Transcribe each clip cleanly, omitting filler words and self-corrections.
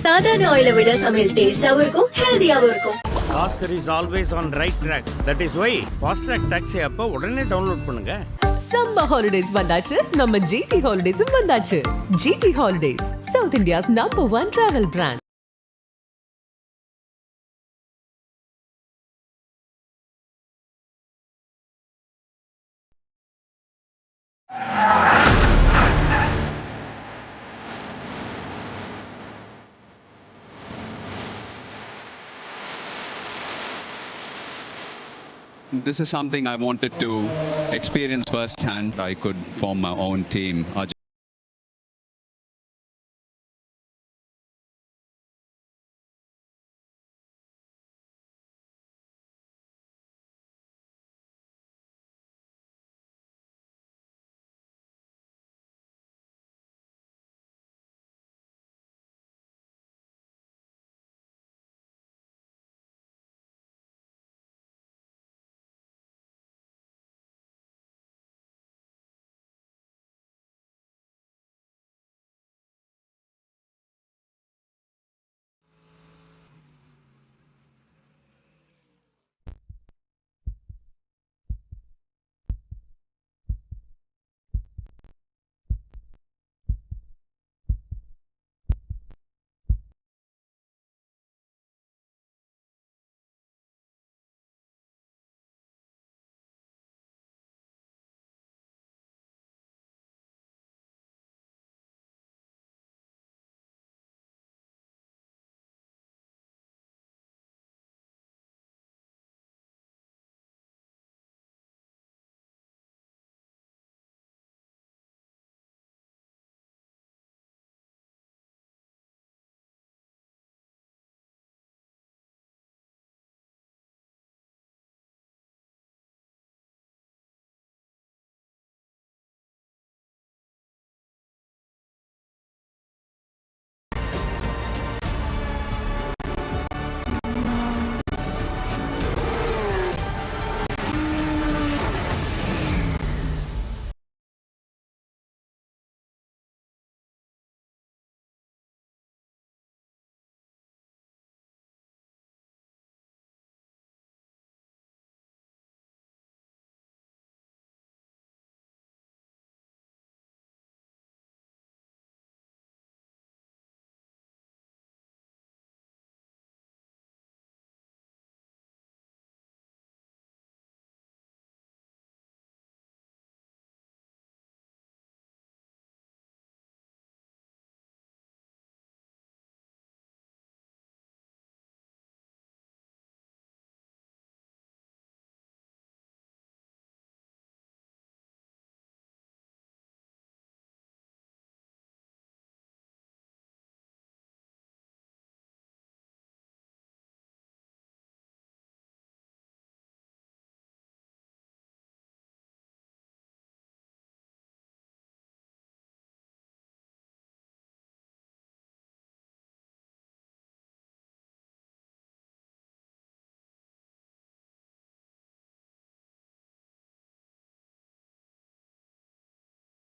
சாதாரண ஆயிலை விட சமையல் டேஸ்டாவும் இருக்கும், ஹெல்தியாவும் இருக்கும். Oscar is always on right track. That is why fast track taxi app உடனே டவுன்லோட் பண்ணுங்க. Summer holidays வந்தாச்சு, நம்ம GT Holidays வந்தாச்சு. GT Holidays, South India's #1 travel brand. This is something I wanted to experience firsthand. I could form my own team.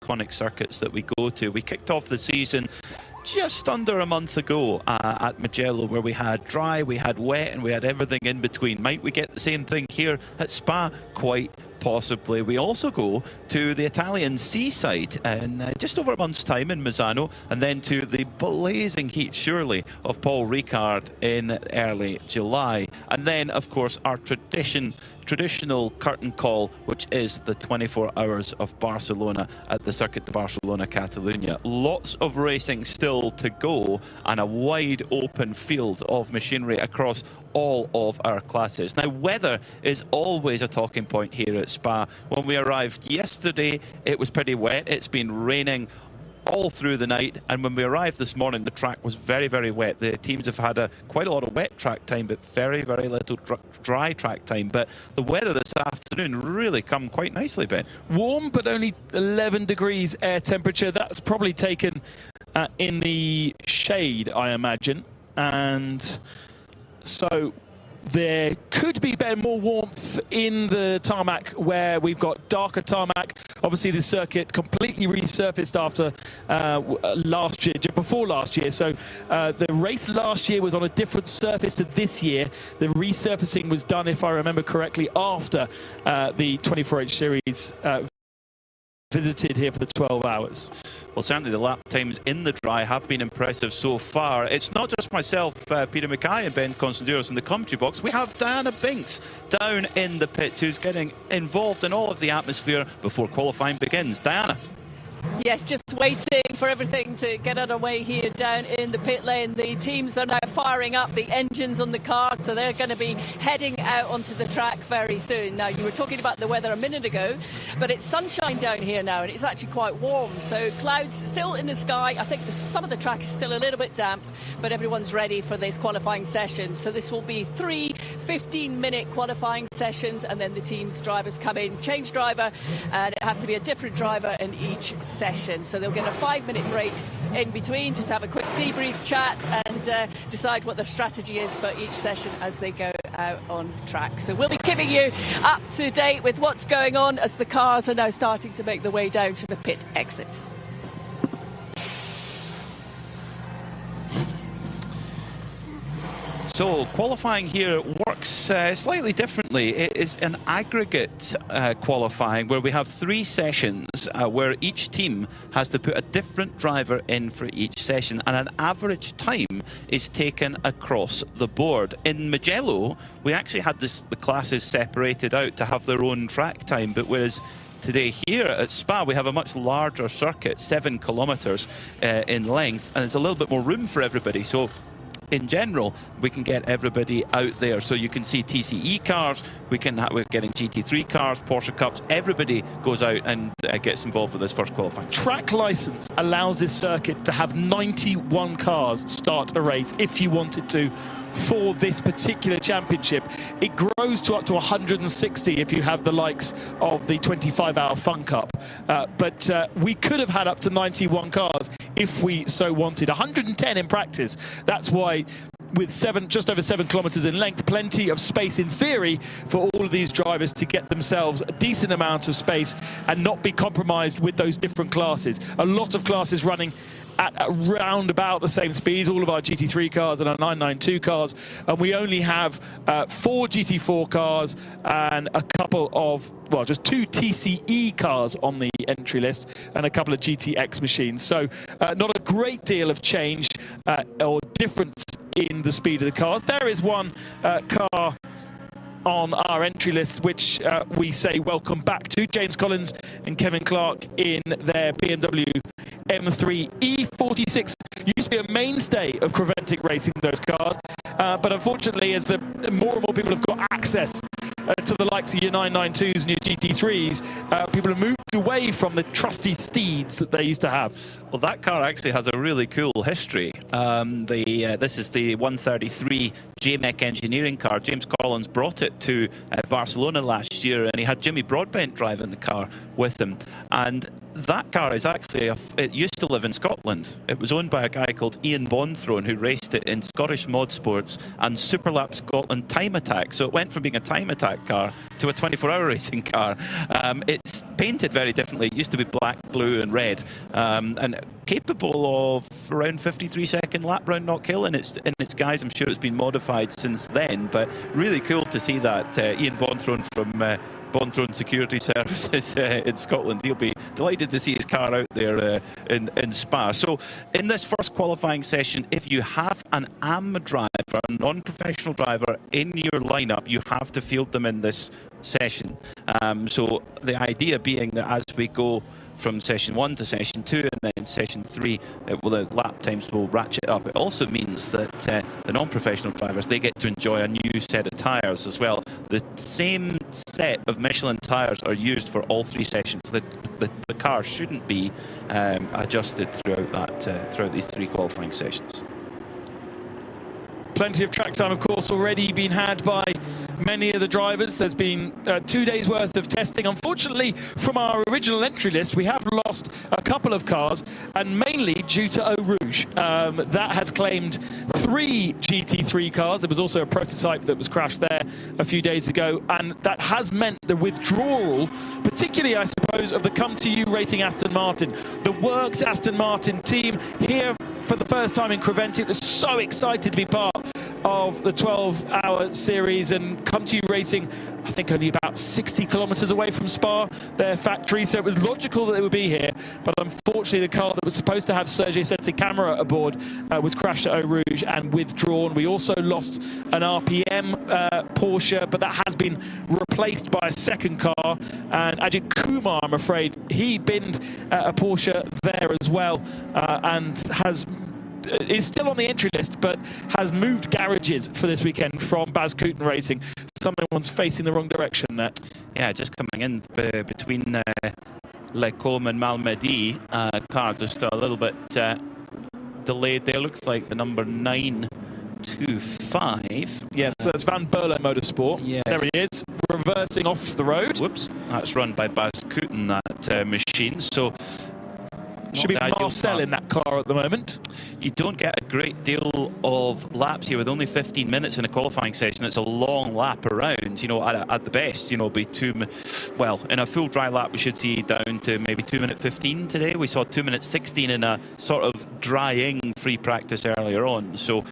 Iconic circuits that we go to. We kicked off the season just under a month ago at Mugello, where we had dry, we had wet, and we had everything in between. Might we get the same thing here at Spa? Quite possibly. We also go to the Italian seaside in just over a month's time in Misano, and then to the blazing heat, surely, of Paul Ricard in early July. And then, of course, our traditional curtain call, which is the 24 hours of Barcelona at the Circuit de Barcelona Catalunya. Lots of racing still to go, and a wide open field of machinery across all of our classes. Now, weather is always a talking point here at Spa. When we arrived yesterday, it was pretty wet. It's been raining all through the night, and when we arrived this morning, the track was very, very wet. The teams have had quite a lot of wet track time, but very, very little dry track time. But the weather this afternoon really come quite nicely, Ben. Warm, but only 11 degrees air temperature. That's probably taken in the shade, I imagine. And so There could be more warmth in the tarmac where we've got darker tarmac. Obviously, this circuit completely resurfaced after before last year. So the race last year was on a different surface to this year. The resurfacing was done, if I remember correctly, after the 24H series visited here for the 12 hours. Well, certainly the lap times in the dry have been impressive so far. It's not just myself, Peter Mackay and Ben Constanduros in the commentary box. We have Diana Binks down in the pits, who's getting involved in all of the atmosphere before qualifying begins. Diana. Yes, just waiting for everything to get underway here down in the pit lane. The teams are now firing up the engines on the car, so they're going to be heading out onto the track very soon. Now, you were talking about the weather a minute ago, but it's sunshine down here now, and it's actually quite warm. So clouds still in the sky. I think some of the track is still a little bit damp, but everyone's ready for this qualifying session. So this will be 3 15-minute qualifying sessions, and then the team's drivers come in, change driver, and it has to be a different driver in each session. So they'll get a 5-minute break in between, just have a quick debrief chat and decide what their strategy is for each session as they go out on track. So we'll be keeping you up to date with what's going on as the cars are now starting to make their way down to the pit exit. So qualifying here works slightly differently. It is an aggregate qualifying where we have 3 sessions where each team has to put a different driver in for each session, and an average time is taken across the board. In Mugello, we actually had the classes separated out to have their own track time, but whereas today here at Spa we have a much larger circuit, 7 kilometers in length, and there's a little bit more room for everybody. So in general, we can get everybody out there. So you can see TCE cars, we're getting GT3 cars, Porsche Cups. Everybody goes out and gets involved with this first qualifying. Track license allows this circuit to have 91 cars start a race if you wanted to for this particular championship. It grows to up to 160 if you have the likes of the 25-hour Fun Cup. But we could have had up to 91 cars if we so wanted. 110 in practice. That's why with just over 7 kilometers in length, plenty of space in theory for all of these drivers to get themselves a decent amount of space and not be compromised with those different classes. A lot of classes running at around about the same speeds, all of our GT3 cars and our 992 cars, and we only have 4 GT4 cars and a couple of, well, just 2 TCE cars on the entry list and a couple of GTX machines. So not a great deal of change or difference in the speed of the cars. There is one car on our entry list which we say welcome back to, James Collins and Kevin Clark in their BMW M3 E46. Used to be a mainstay of Creventic racing, those cars, but unfortunately as more and more people have got access to the likes of your 992s and your GT3s, people have moved away from the trusty steeds that they used to have. Well, that car actually has a really cool history. This is the 133 JMEC engineering car. James Collins brought it to Barcelona last year, and he had Jimmy Broadbent driving the car with him. And that car is actually, it used to live in Scotland. It was owned by a guy called Ian Bonthorne, who raced it in Scottish Mod Sports and Superlap Scotland Time Attack. So it went from being a Time Attack car to a 24-hour racing car. It's painted very differently. It used to be black, blue and red, and capable of around 53-second lap round knock hill in its guise. I'm sure it's been modified since then, but really cool to see that. Ian Bonthorne from Bonthorne Security Services in Scotland. He'll be delighted to see his car out there in Spa. So in this first qualifying session, if you have an AM driver, a non-professional driver in your lineup, you have to field them in this session. So the idea being that as we go from session 1 to session 2 and then session 3, the lap times will ratchet up. It also means that the non-professional drivers, they get to enjoy a new set of tyres as well. The same set of Michelin tyres are used for all 3 sessions. The car shouldn't be adjusted throughout these 3 qualifying sessions. Plenty of track time, of course, already been had by many of the drivers. There's been 2 days worth of testing. Unfortunately, from our original entry list, we have lost a couple of cars, and mainly due to Eau Rouge. That has claimed 3 GT3 cars. There was also a prototype that was crashed there a few days ago, and that has meant the withdrawal, particularly, I suppose, of the Come To You Racing Aston Martin. The Works Aston Martin team here for the first time in Coventry. They're so excited to be part of the 12-hour series, and Come To You Racing, I think, only about 60 kilometers away from Spa, their factory, so it was logical that they would be here. But unfortunately, the car that was supposed to have Sergio Sette camera aboard was crashed at Eau Rouge and withdrawn. We also lost an RPM Porsche, but that has been replaced by a second car, and Ajith Kumar, I'm afraid, he binned a Porsche there as well, and is still on the entry list, but has moved garages for this weekend from Baz Kooten Racing. Someone's facing the wrong direction there. Yeah, just coming in between Lecombe and Malmedy. Car just a little bit delayed there. Looks like the number 925. Yes, so that's Van Berlo Motorsport. Yes. There he is, reversing off the road. Whoops, that's run by Baz Kooten, that machine. So should be Marcel in that car at the moment. You don't get a great deal of laps here with only 15 minutes in a qualifying session. It's a long lap around, you know, at the best, you know, be well, in a full dry lap we should see down to maybe 2:15 today. We saw 2:16 in a sort of drying free practice earlier on. So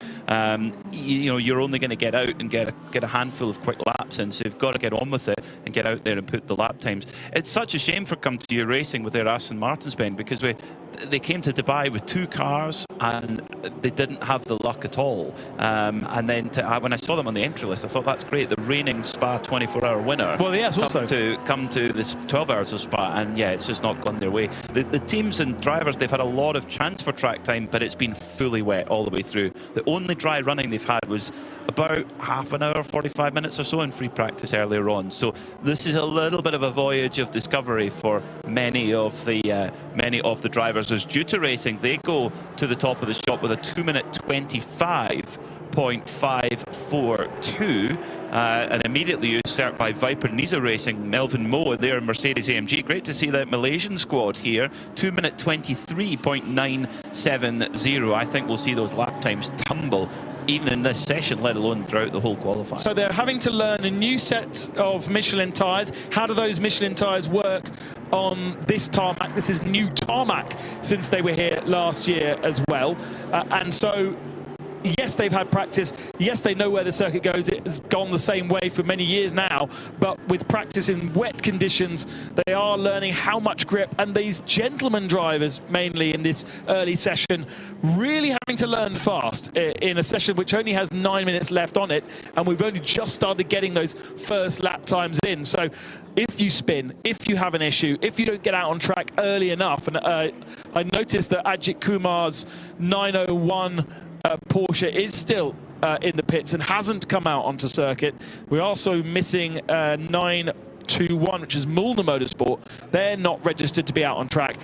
you know, you're only going to get out and get a handful of quick laps in, so you've got to get on with it and get out there and put the lap times. It's such a shame for Come To You Racing with their Aston Martins, Ben, because they came to Dubai with 2 cars and they didn't have the luck at all. And then when I saw them on the entry list, I thought, that's great. The reigning Spa 24-hour winner. Well, yes, also come to this 12 hours of Spa, and yeah, it's just not gone their way. The teams and drivers, they've had a lot of transfer track time, but it's been fully wet all the way through. The only dry running they've had was about half an hour, 45 minutes or so in free practice earlier on. So this is a little bit of a voyage of discovery for many of the drivers. As due to racing, they go to the top of the shop with a 2:25.542, and immediately usurped by Viper Niza Racing, Melvin Moe, their Mercedes AMG. Great to see that Malaysian squad here, 2:23.970. I think we'll see those lap times tumble even in this session, let alone throughout the whole qualifying. So they're having to learn a new set of Michelin tyres. How do those Michelin tyres work on this tarmac? This is new tarmac since they were here last year as well. And so, yes, they've had practice. Yes, they know where the circuit goes. It has gone the same way for many years now. But with practice in wet conditions, they are learning how much grip. And these gentleman drivers, mainly in this early session, really having to learn fast in a session which only has 9 minutes left on it. And we've only just started getting those first lap times in. So if you spin, if you have an issue, if you don't get out on track early enough, and I noticed that Ajith Kumar's 901 Porsche is still in the pits and hasn't come out onto circuit. We're also missing 921, which is Mulner Motorsport. They're not registered to be out on track.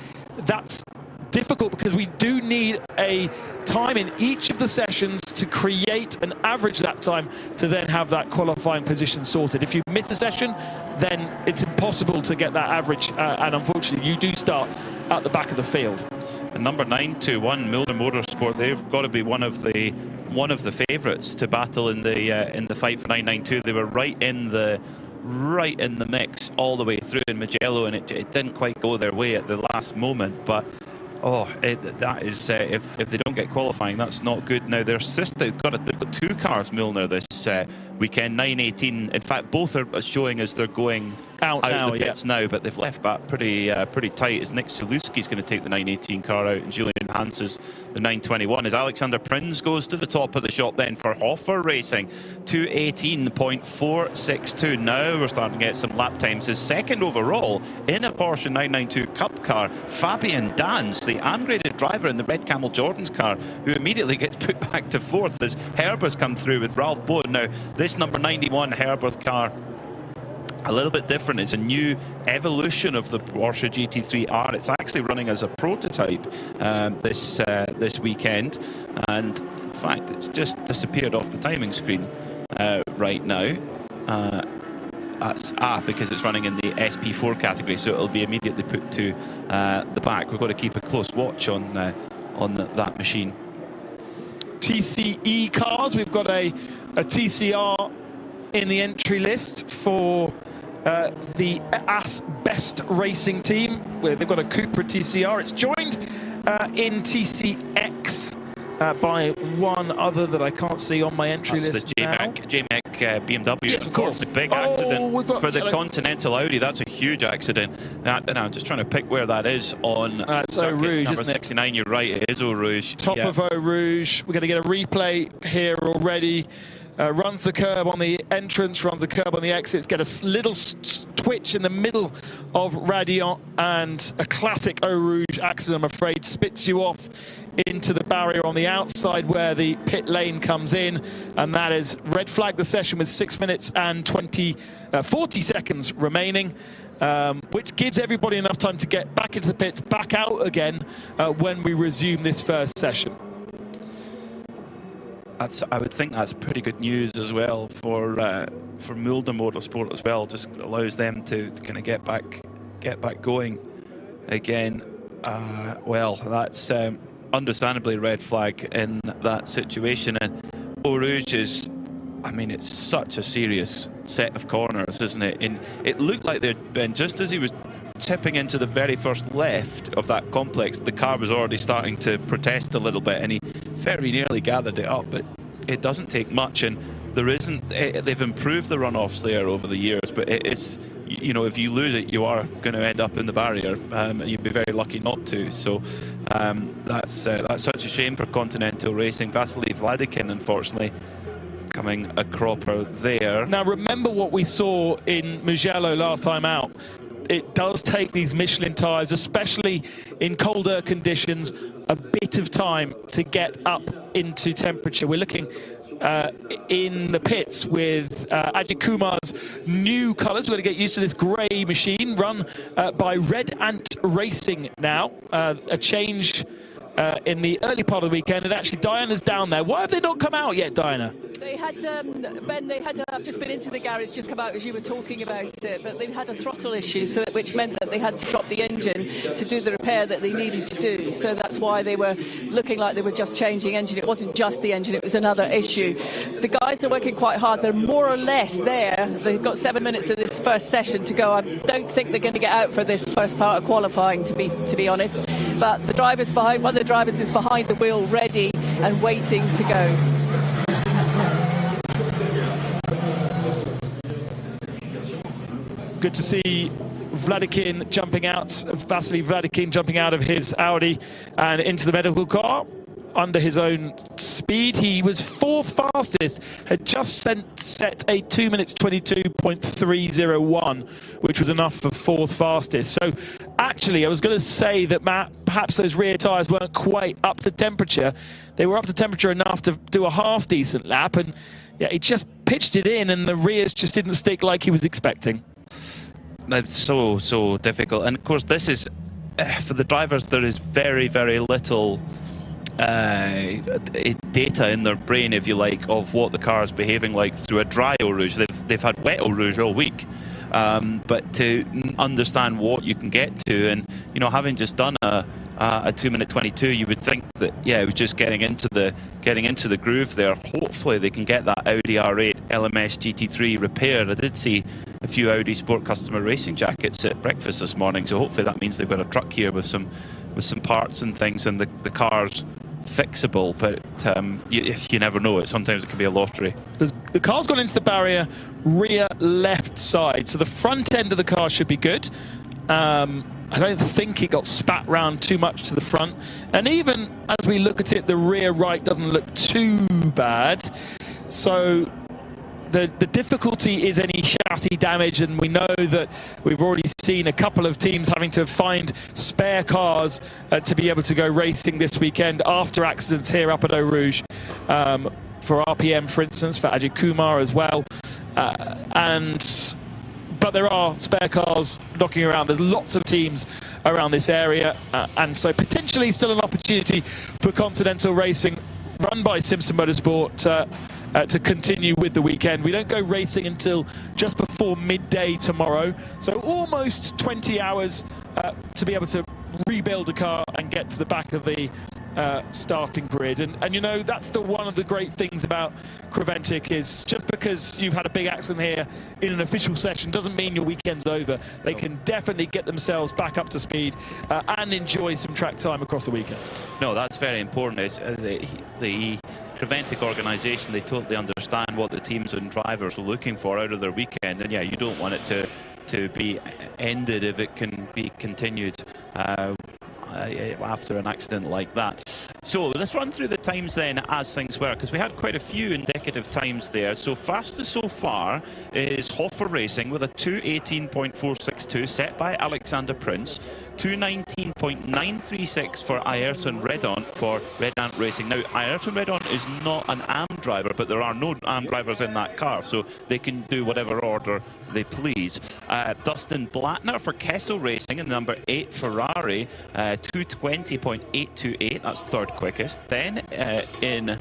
That's difficult because we do need a time in each of the sessions to create an average lap time to then have that qualifying position sorted. If you miss a session, then it's impossible to get that average, and unfortunately you do start at the back of the field. And number 921, Milner Motorsport, they've got to be one of the favourites to battle in the fight for 992. They were right in the mix all the way through in Mugello, and it didn't quite go their way at the last moment. But that is if they don't get qualifying, that's not good. Now their sister, they've got 2 cars, Milner, this weekend. 918. In fact, both are showing as they're going out now, of the pits now, but they've left that pretty tight, as Nick Sulewski's going to take the 918 car out and Julian Hanses the 921, as Alexander Prins goes to the top of the shop then for Hoffer Racing, 2:18.462. Now we're starting to get some lap times. His second overall in a Porsche 992 Cup car, Fabian Dans, the ungraded driver in the Red Camel Jordan's car, who immediately gets put back to 4th as Herbert's come through with Ralph Bowen. Now this number 91 Herbert car, a little bit different. It's a new evolution of the Porsche GT3R. It's actually running as a prototype this weekend, and in fact it's just disappeared off the timing screen right now. because it's running in the SP4 category, so it'll be immediately put to the back. We've got to keep a close watch on that machine. TCE cars, we've got a TCR in the entry list for the AS Best Racing team, where they've got a Cupra TCR. It's joined in TCX by one other that I can't see on my entry list. The JMAC BMW. Yes, of course. The big accident for the Continental Audi. That's a huge accident. And I'm just trying to pick where that is on it's Eau Rouge, number isn't it? 69. You're right, it is Eau Rouge. Top of Eau Rouge. We're going to get a replay here already. Runs the curb on the entrance, runs the curb on the exits, get a little twitch in the middle of Radiant, and a classic Eau Rouge accident, I'm afraid, spits you off into the barrier on the outside where the pit lane comes in, and that is red flag the session with 6 minutes and 40 seconds remaining, which gives everybody enough time to get back into the pits, back out again when we resume this first session. I would think that's pretty good news as well for Mulder Motorsport as well. Just allows them to kind of get back going again. Well, that's understandably red flag in that situation. And Eau Rouge is, I mean, it's such a serious set of corners, isn't it? And it looked like there'd been, just as he was tipping into the very first left of that complex, the car was already starting to protest a little bit, and he very nearly gathered it up, but it doesn't take much. And there isn't, they've improved the runoffs there over the years, but it's, you know, if you lose it, you are going to end up in the barrier, and you'd be very lucky not to. So that's such a shame for Continental Racing. Vasily Vladikin, unfortunately, coming a cropper there. Now remember what we saw in Mugello last time out. It does take these Michelin tyres, especially in colder conditions, a bit of time to get up into temperature. We're looking in the pits with Ajith Kumar's new colours. We're going to get used to this grey machine run by Red Ant Racing now. A change in the early part of the weekend, and actually Diana's down there. Why have they not come out yet, Diana? They had, Ben, I've just been into the garage, just come out as you were talking about it, but they've had a throttle issue, so which meant that they had to drop the engine to do the repair that they needed to do. So that's why they were looking like they were just changing engine. It wasn't just the engine, it was another issue. The guys are working quite hard. They're more or less there. They've got 7 minutes of this first session to go. I don't think they're going to get out for this first part of qualifying, to be honest. But the driver's behind, one of the drivers is behind the wheel, ready and waiting to go. Good to see Vladikin jumping out, Vasily Vladikin jumping out of his Audi and into the medical car under his own speed. He was fourth fastest, had just set a 2 minutes 22.301, which was enough for fourth fastest. So actually, I was going to say that perhaps those rear tyres weren't quite up to temperature. They were up to temperature enough to do a half decent lap, and yeah, he just pitched it in, and the rears just didn't stick like he was expecting. That's so difficult. And of course, this is for the drivers, there is very, very little data in their brain, if you like, of what the car is behaving like through a dry Eau Rouge. They've had wet Eau Rouge all week, but to understand what you can get to, and you know, having just done a 2 minute 22, you would think that, yeah, it was just getting into the groove there. Hopefully they can get that Audi R8 LMS GT3 repaired. I did see a few Audi Sport Customer Racing jackets at breakfast this morning, so hopefully that means they've got a truck here with some parts and things, and the car's fixable. But you never know. Sometimes it can be a lottery. The car's gone into the barrier rear left side, so the front end of the car should be good. I don't think it got spat round too much to the front, and even as we look at it, the rear right doesn't look too bad. So the difficulty is any chassis damage, and we know that we've already seen a couple of teams having to find spare cars to be able to go racing this weekend after accidents here up at Eau Rouge, for RPM, for instance, for Ajith Kumar as well. But there are spare cars knocking around. There's lots of teams around this area, and so potentially still an opportunity for Continental Racing, run by Simpson Motorsport, to continue with the weekend. We don't go racing until just before midday tomorrow, so almost 20 hours to be able to rebuild a car and get to the back of the starting grid. And you know, that's one of the great things about Creventic, is just because you've had a big accident here in an official session doesn't mean your weekend's over. They can definitely get themselves back up to speed and enjoy some track time across the weekend. No, that's very important. It's, the Creventic organisation, they totally understand what the teams and drivers are looking for out of their weekend, and yeah, you don't want it to be ended if it can be continued after an accident like that. So let's run through the times then as things were, because we had quite a few indicative times there. So fastest so far is Hoffer Racing with a 2:18.462 set by Alexander Prince. 2:19.936 for Ayrton Redon for Red Ant Racing. Now, Ayrton Redon is not an AM driver, but there are no AM drivers in that car, so they can do whatever order they please. Dustin Blattner for Kessel Racing in number 8 Ferrari, 2:20.828. That's third quickest. Then in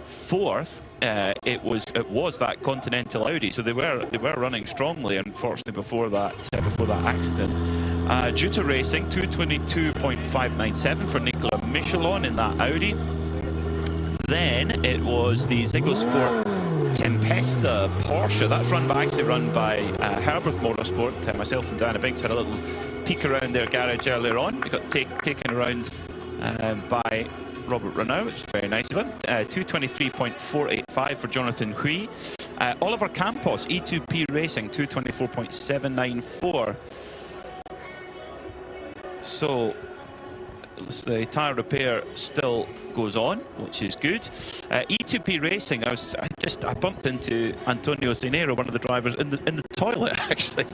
fourth, it was that Continental Audi, so they were running strongly, unfortunately, before that accident. Juta Racing 2:22.597 for Nicola Michelin in that Audi. Then it was the Ziggo Sport Tempesta Porsche. That's run by Herberth Motorsport. Myself and Diana Binks had a little peek around their garage earlier on. We got taken around by Robert Renault, which is very nice of him. 2:23.485 for Jonathan Hui. Oliver Campos, E2P Racing, 2:24.794. So the tyre repair still goes on, which is good. E2P Racing, I bumped into Antonio Cenero, one of the drivers, in the toilet, actually.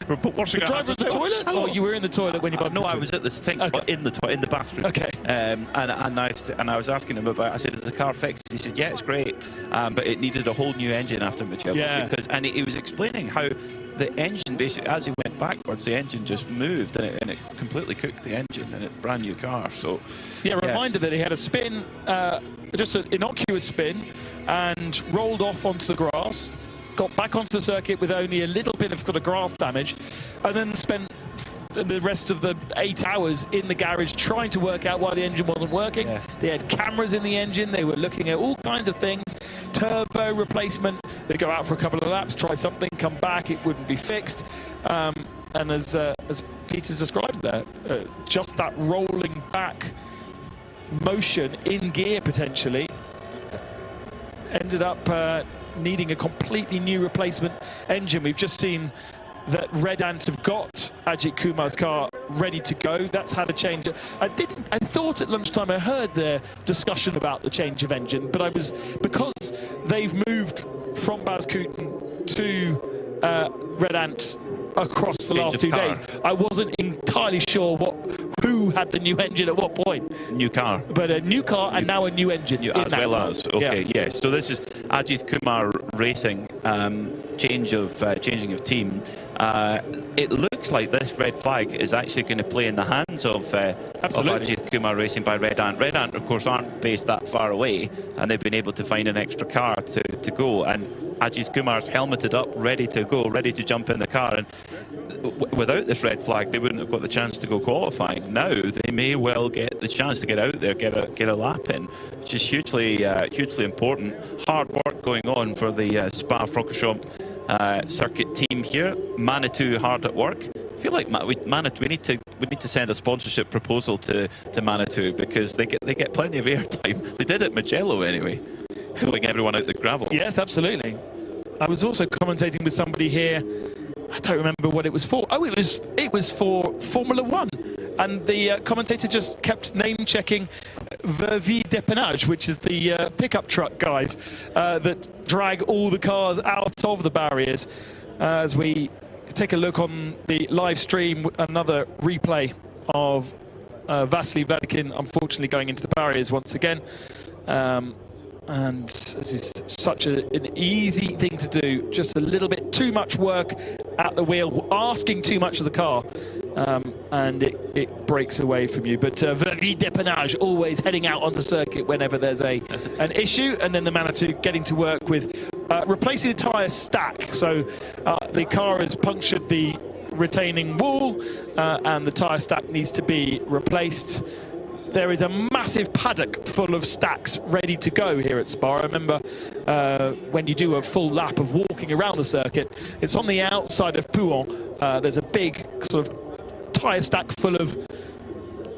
We're washing the driver in the toilet? Oh, you were in the toilet when you bumped No, into I was at the sink, okay. but in the bathroom. Okay. And I was asking him about, I said, is the car fixed? He said, yeah, it's great, but it needed a whole new engine after Mugello. Yeah. And he was explaining how the engine, basically, as he went backwards, the engine just moved, and it completely cooked the engine in a brand new car. So, yeah, reminder that he had a spin, just an innocuous spin, and rolled off onto the grass, got back onto the circuit with only a little bit of sort of grass damage, and then spent the rest of the 8 hours in the garage trying to work out why the engine wasn't working. Yeah. They had cameras in the engine, they were looking at all kinds of things, turbo replacement. They'd go out for a couple of laps, try something, come back, it wouldn't be fixed. And as Peter's described there, just that rolling back motion in gear potentially ended up needing a completely new replacement engine. We've just seen that Red Ant have got Ajith Kumar's car ready to go. That's had a change. I thought at lunchtime I heard their discussion about the change of engine, but because they've moved from Bas Kooten to Red Ant across the last 2 days, I wasn't entirely sure who had the new engine at what point. New car. But a new car and now a new engine. As well as, okay, yeah. Yes. So this is Ajith Kumar Racing, changing of team. It looks like this red flag is actually going to play in the hands of Ajith Kumar Racing by Red Ant. Red Ant, of course, aren't based that far away, and they've been able to find an extra car to go. And Ajith Kumar's helmeted up, ready to go, ready to jump in the car. And without this red flag, they wouldn't have got the chance to go qualifying. Now they may well get the chance to get out there, get a lap in, which is hugely important. Hard work going on for the SPA Francorchamps circuit team here. Manitou hard at work. I feel like Manitou, we need to send a sponsorship proposal to Manitou, because they get plenty of airtime. They did at Mugello anyway, pulling everyone out the gravel. Yes, absolutely. I was also commentating with somebody here. I don't remember what it was for. Oh, it was for Formula One, and the commentator just kept name-checking Vervi Dépannage, which is the pickup truck guys that drag all the cars out of the barriers. As we take a look on the live stream, another replay of Vasily Vladikin unfortunately going into the barriers once again. And this is such an easy thing to do, just a little bit too much work at the wheel, asking too much of the car. and it breaks away from you. But Vervi Dépannage always heading out onto circuit whenever there's an issue, and then the Manitou getting to work with replacing the tyre stack. So the car has punctured the retaining wall, and the tyre stack needs to be replaced. There is a massive paddock full of stacks ready to go here at Spa. I remember when you do a full lap of walking around the circuit, it's on the outside of Pouhon. There's a big sort of tyre stack full of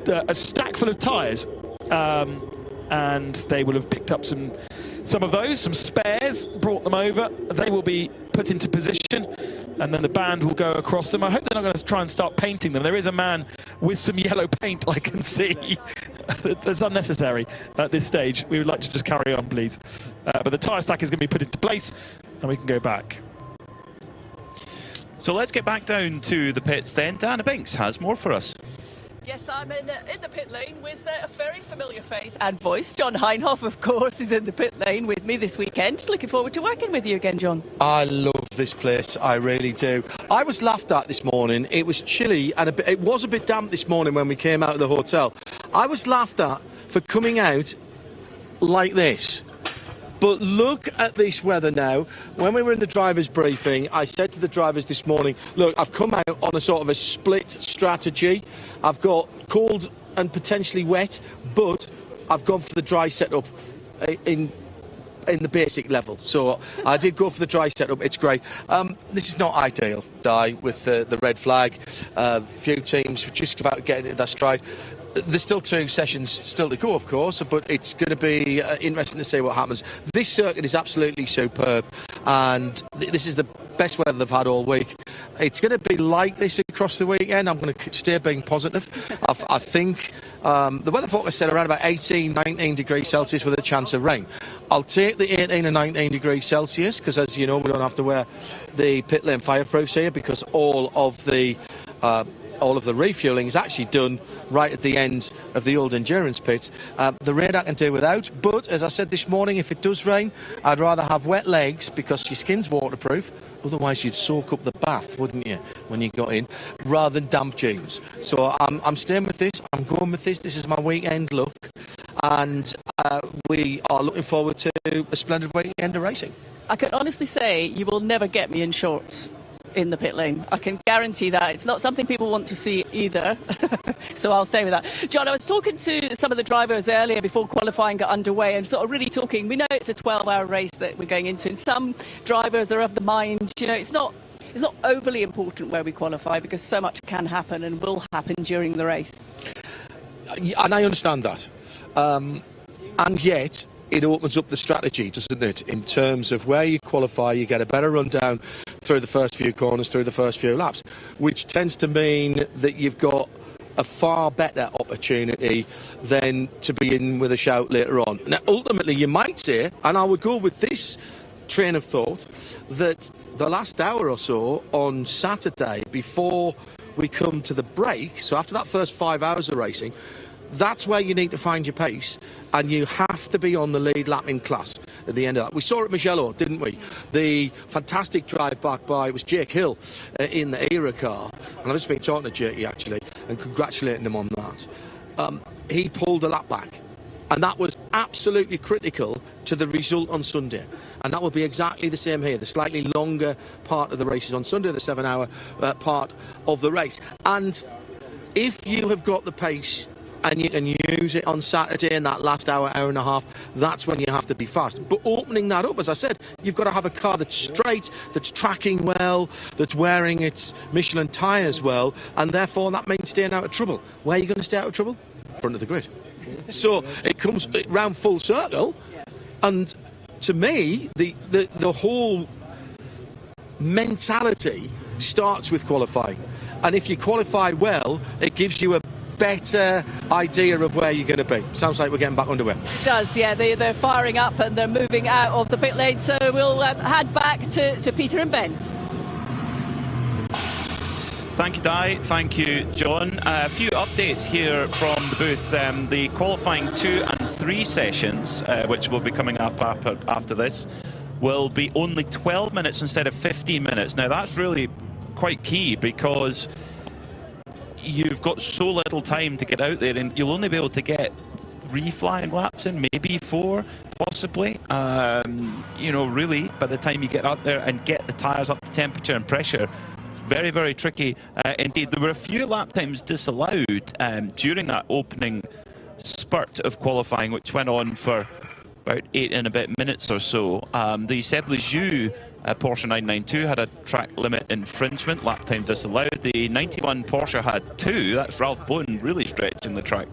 a stack full of tyres, and they will have picked up some of those, some spares, brought them over. They will be put into position, and then the band will go across them. I hope they're not going to try and start painting them. There is a man with some yellow paint I can see. That's unnecessary at this stage. We would like to just carry on, please. But the tyre stack is going to be put into place, and we can go back. So let's get back down to the pits then. Diana Binks has more for us. Yes, I'm in the pit lane with a very familiar face and voice. John Heinhoff, of course, is in the pit lane with me this weekend. Looking forward to working with you again, John. I love this place, I really do. I was laughed at this morning. It was chilly and it was a bit damp this morning when we came out of the hotel. I was laughed at for coming out like this. But look at this weather now. When we were in the driver's briefing, I said to the drivers this morning, look, I've come out on a sort of a split strategy. I've got cold and potentially wet, but I've gone for the dry setup in the basic level. So I did go for the dry setup. It's great. This is not ideal, Di, with the red flag. Few teams just about getting into that stride. There's still 2 sessions still to go, of course, but it's going to be interesting to see what happens. This circuit is absolutely superb, and this is the best weather they've had all week. It's going to be like this across the weekend. I'm going to stay being positive. I think the weather forecast said around about 18, 19 degrees Celsius with a chance of rain. I'll take the 18 and 19 degrees Celsius because, as you know, we don't have to wear the pit lane fireproofs here because all of the refuelling is actually done right at the end of the old endurance pit. The rain I can do without, but as I said this morning, if it does rain, I'd rather have wet legs because your skin's waterproof. Otherwise, you'd soak up the bath, wouldn't you, when you got in, rather than damp jeans. So I'm staying with this. I'm going with this. This is my weekend look. And we are looking forward to a splendid weekend of racing. I can honestly say you will never get me in shorts in the pit lane. I can guarantee that. It's not something people want to see either. So I'll stay with that. John, I was talking to some of the drivers earlier before qualifying got underway and sort of really talking. We know it's a 12-hour race that we're going into, and some drivers are of the mind, you know, it's not overly important where we qualify because so much can happen and will happen during the race. And I understand that. And yet, it opens up the strategy, doesn't it, in terms of where you qualify, you get a better rundown through the first few corners, through the first few laps, which tends to mean that you've got a far better opportunity than to be in with a shout later on. Now, ultimately, you might say, and I would go with this train of thought, that the last hour or so on Saturday, before we come to the break, so after that first 5 hours of racing, that's where you need to find your pace, and you have to be on the lead lap in class at the end of that. We saw it at Michelin, didn't we? The fantastic drive back by, it was Jake Hill in the Era car, and I've just been talking to Jakey actually and congratulating him on that. He pulled a lap back, and that was absolutely critical to the result on Sunday. And that will be exactly the same here. The slightly longer part of the race is on Sunday, the 7-hour part of the race. And if you have got the pace and you can use it on Saturday in that last hour, hour and a half, that's when you have to be fast. But opening that up, as I said, you've got to have a car that's straight, that's tracking well, that's wearing its Michelin tyres well, and therefore that means staying out of trouble. Where are you going to stay out of trouble? Front of the grid. So it comes round full circle, and to me, the whole mentality starts with qualifying. And if you qualify well, it gives you a better idea of where you're going to be. Sounds like we're getting back underway. It does, yeah. They're firing up and they're moving out of the pit lane. So we'll head back to Peter and Ben. Thank you, Di. Thank you, John. A few updates here from the booth. The qualifying 2 and 3 sessions, which will be coming up after this, will be only 12 minutes instead of 15 minutes. Now, that's really quite key because you've got so little time to get out there, and you'll only be able to get 3 flying laps in, maybe 4, possibly. You know, really, by the time you get up there and get the tyres up to temperature and pressure, it's very, very tricky indeed. There were a few lap times disallowed during that opening spurt of qualifying, which went on for about 8 and a bit minutes or so. The Seb Lejeune Porsche 992 had a track limit infringement, lap time disallowed. The 91 Porsche had 2. That's Ralph Bowen really stretching the track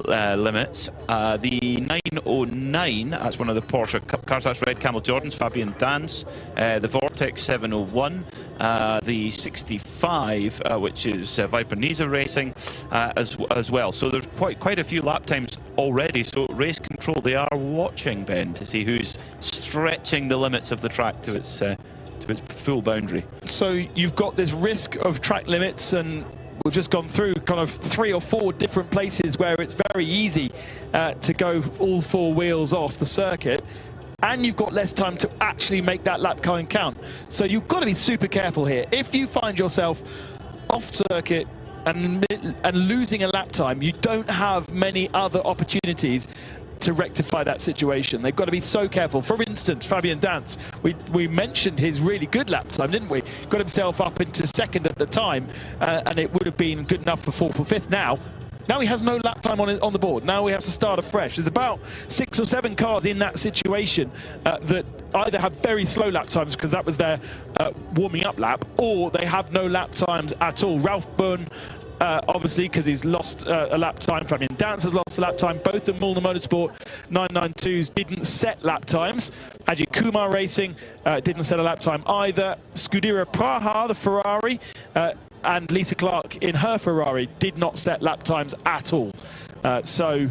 limits. The 909, that's one of the Porsche Cup cars, that's Red Camel Jordan's, Fabian Dance. The Vortex 701, the 65, which is Viper Niza Racing, as well. So there's quite a few lap times already. So race control, they are watching, Ben, to see who's stretching the limits of the track to its full boundary. So you've got this risk of track limits, and we've just gone through kind of 3 or 4 different places where it's very easy to go all 4 wheels off the circuit, and you've got less time to actually make that lap time count. So you've got to be super careful here. If you find yourself off circuit and losing a lap time, you don't have many other opportunities to rectify that situation. They've got to be so careful. For instance, Fabian Dance, we mentioned his really good lap time, didn't we? Got himself up into 2nd at the time, and it would have been good enough for 4th or 5th. Now he has no lap time on the board. Now we have to start afresh. There's about 6 or 7 cars in that situation that either have very slow lap times because that was their warming up lap, or they have no lap times at all. Ralph Bowen, obviously, because he's lost a lap time. Fabian Dance has lost a lap time. Both the Milner Motorsport 992s didn't set lap times. Ajith Kumar Racing didn't set a lap time either. Scuderia Praha, the Ferrari, and Lisa Clark in her Ferrari did not set lap times at all. So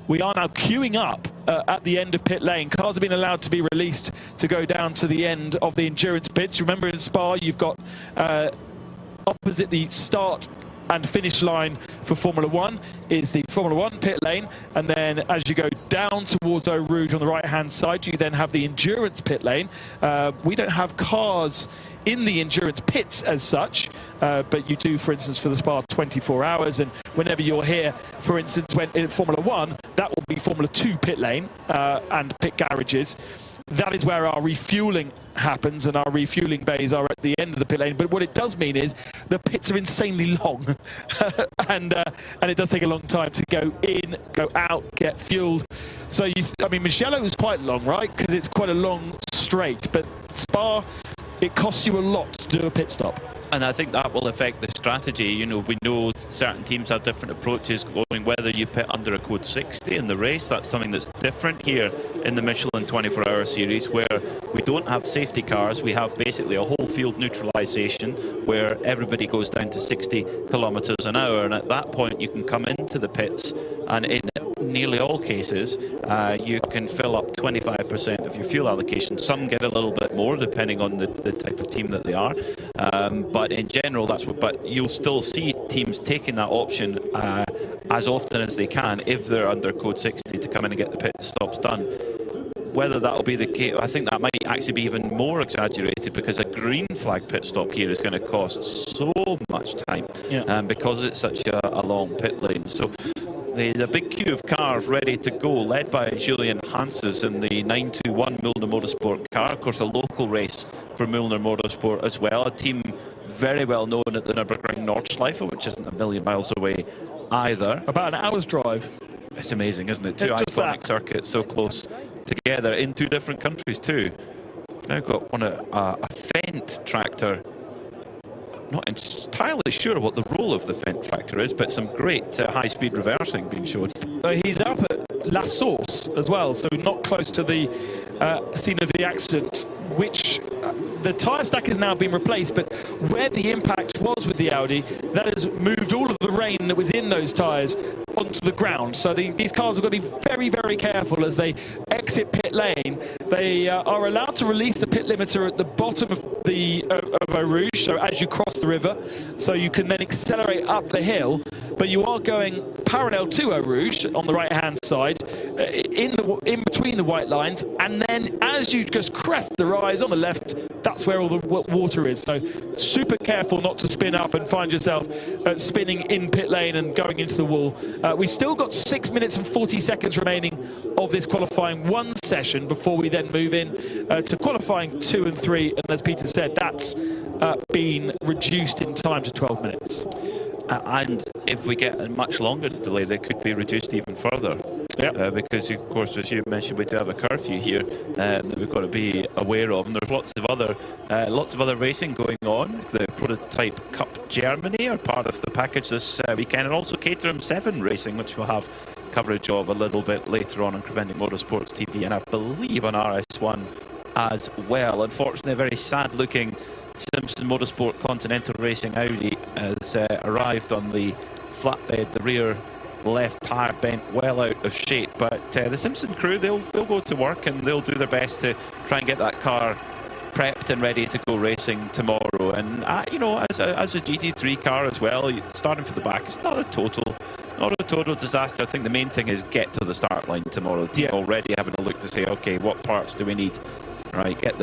we are now queuing up at the end of pit lane. Cars have been allowed to be released to go down to the end of the endurance pits. Remember, in Spa, you've got opposite the start and finish line for Formula 1 is the Formula 1 pit lane, and then as you go down towards Eau Rouge on the right hand side, you then have the endurance pit lane. We don't have cars in the endurance pits as such, but you do, for instance, for the Spa 24 hours, and whenever you're here, for instance, when in Formula 1, that will be Formula 2 pit lane and pit garages. That is where our refueling happens, and our refueling bays are at the end of the pit lane. But what it does mean is the pits are insanely long, and it does take a long time to go in, go out, get fueled. So I mean, Mugello is quite long, right? Because it's quite a long straight. But Spa, it costs you a lot to do a pit stop. And I think that will affect the strategy. You know, we know certain teams have different approaches going whether you pit under a code 60 in the race. That's something that's different here in the Michelin 24-hour series, where we don't have safety cars. We have basically a whole field neutralisation where everybody goes down to 60 kilometres an hour. And at that point, you can come into the pits, and in nearly all cases, you can fill up 25% of your fuel allocation. Some get a little bit more depending on the type of team that they are. But in general, that's what. But you'll still see teams taking that option as often as they can if they're under code 60 to come in and get the pit stops done. Whether that'll be the case, I think that might actually be even more exaggerated, because a green flag pit stop here is going to cost so much time, because it's such a long pit lane. So there's a big queue of cars ready to go, led by Julian Hanses in the 921 Milner Motorsport car. Of course, a local race for Milner Motorsport as well. A team very well known at the Nürburgring Nordschleife, which isn't a million miles away either. About an hour's drive. It's amazing, isn't it? Two iconic circuits so close together in 2 different countries too. Now got one a Fendt tractor. Not entirely sure what the role of the Fendt tractor is, but some great high-speed reversing being shown. He's up at La Source as well, so not close to the scene of the accident, which the tyre stack has now been replaced, but where the impact was with the Audi, that has moved all of the rain that was in those tyres onto the ground. So these cars have got to be very, very careful as they exit pit lane. They are allowed to release the pit limiter at the bottom of the of Eau Rouge, so as you cross the river, so you can then accelerate up the hill. but you are going parallel to Eau Rouge on the right-hand side, in between the white lines, and then as you just crest the rise on the left, that's where all the water is. So super careful not to spin up and find yourself spinning in pit lane and going into the wall. We still got 6 minutes and 40 seconds remaining of this qualifying 1 session before we then move in to qualifying 2 and 3. And as Peter said, that's been reduced in time to 12 minutes. And if we get a much longer delay, they could be reduced even further. Yep. Because, of course, as you mentioned, we do have a curfew here that we've got to be aware of, and there's lots of other racing going on. The Prototype Cup Germany are part of the package this weekend, and also Caterham 7 racing, which we'll have coverage of a little bit later on Preventing Motorsports TV, and I believe on RS1 as well. Unfortunately, a very sad-looking Simpson Motorsport Continental Racing Audi has arrived on the flatbed. The rear left tyre bent well out of shape, but the Simpson crew, they'll go to work and they'll do their best to try and get that car prepped and ready to go racing tomorrow. And you know, as a GT3 car as well, starting from the back, it's not a total disaster. I think the main thing is get to the start line tomorrow. The team already having a look to say, okay, what parts do we need? Right, get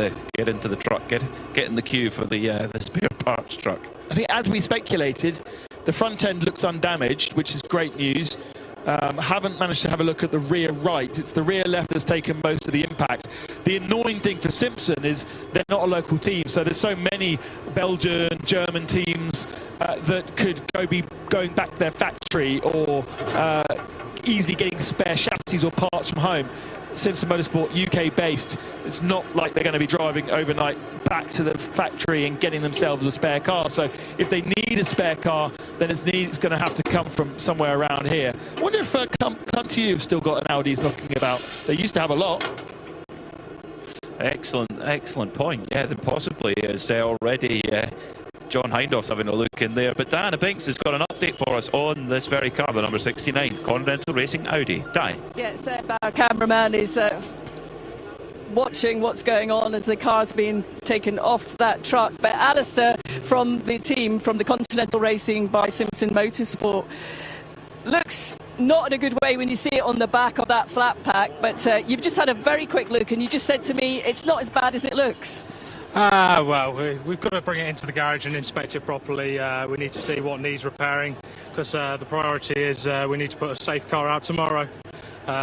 into the truck, get in the queue for the spare parts truck. I think, as we speculated, the front end looks undamaged, which is great news. Haven't managed to have a look at the rear right. It's the rear left that's taken most of the impact. The annoying thing for Simpson is they're not a local team, so there's so many Belgian, German teams that could be going back to their factory or easily getting spare chassis or parts from home. Simpson Motorsport, UK based, it's not like they're going to be driving overnight back to the factory and getting themselves a spare car. So if they need a spare car, then it's going to have to come from somewhere around here. I wonder if Come To You have still got an Audis knocking about. They used to have a lot. Excellent point. Yeah, there possibly is already John Hindhaug's having a look in there. But Diana Binks has got an update for us on this very car, the number 69 Continental Racing Audi. Di. Yes, our cameraman is watching what's going on as the car's being taken off that truck. But Alistair from the team, from the Continental Racing by Simpson Motorsport, looks not in a good way when you see it on the back of that flat pack. But you've just had a very quick look and you just said to me it's not as bad as it looks. Well, we've got to bring it into the garage and inspect it properly. We need to see what needs repairing, because the priority is we need to put a safe car out tomorrow.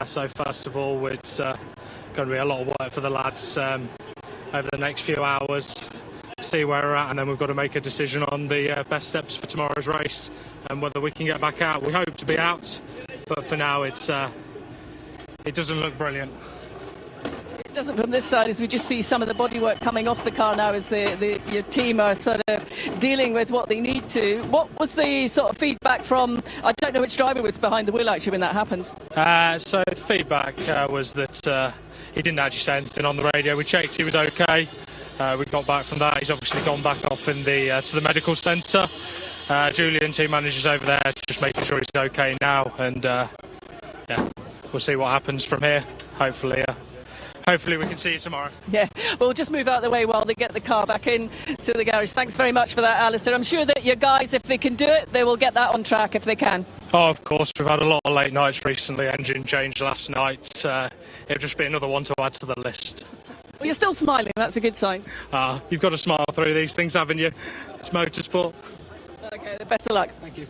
So first of all, it's going to be a lot of work for the lads over the next few hours, see where we're at, and then we've got to make a decision on the best steps for tomorrow's race and whether we can get back out. We hope to be out, but for now it doesn't look brilliant. Doesn't from this side, as we just see some of the bodywork coming off the car now as your team are sort of dealing with what they need to. What was the sort of feedback from, I don't know which driver was behind the wheel actually when that happened? So the feedback was that he didn't actually say anything on the radio. We checked he was okay. We got back from that. He's obviously gone back off in the to the medical centre. Julian, team manager's over there, just making sure he's okay now, and yeah, we'll see what happens from here. Hopefully we can see you tomorrow. Yeah, we'll just move out of the way while they get the car back in to the garage. Thanks very much for that, Alistair. I'm sure that your guys, if they can do it, they will get that on track if they can. Oh, of course. We've had a lot of late nights recently. Engine changed last night. It'll just be another one to add to the list. Well, you're still smiling. That's a good sign. You've got to smile through these things, haven't you? It's motorsport. Okay, best of luck. Thank you.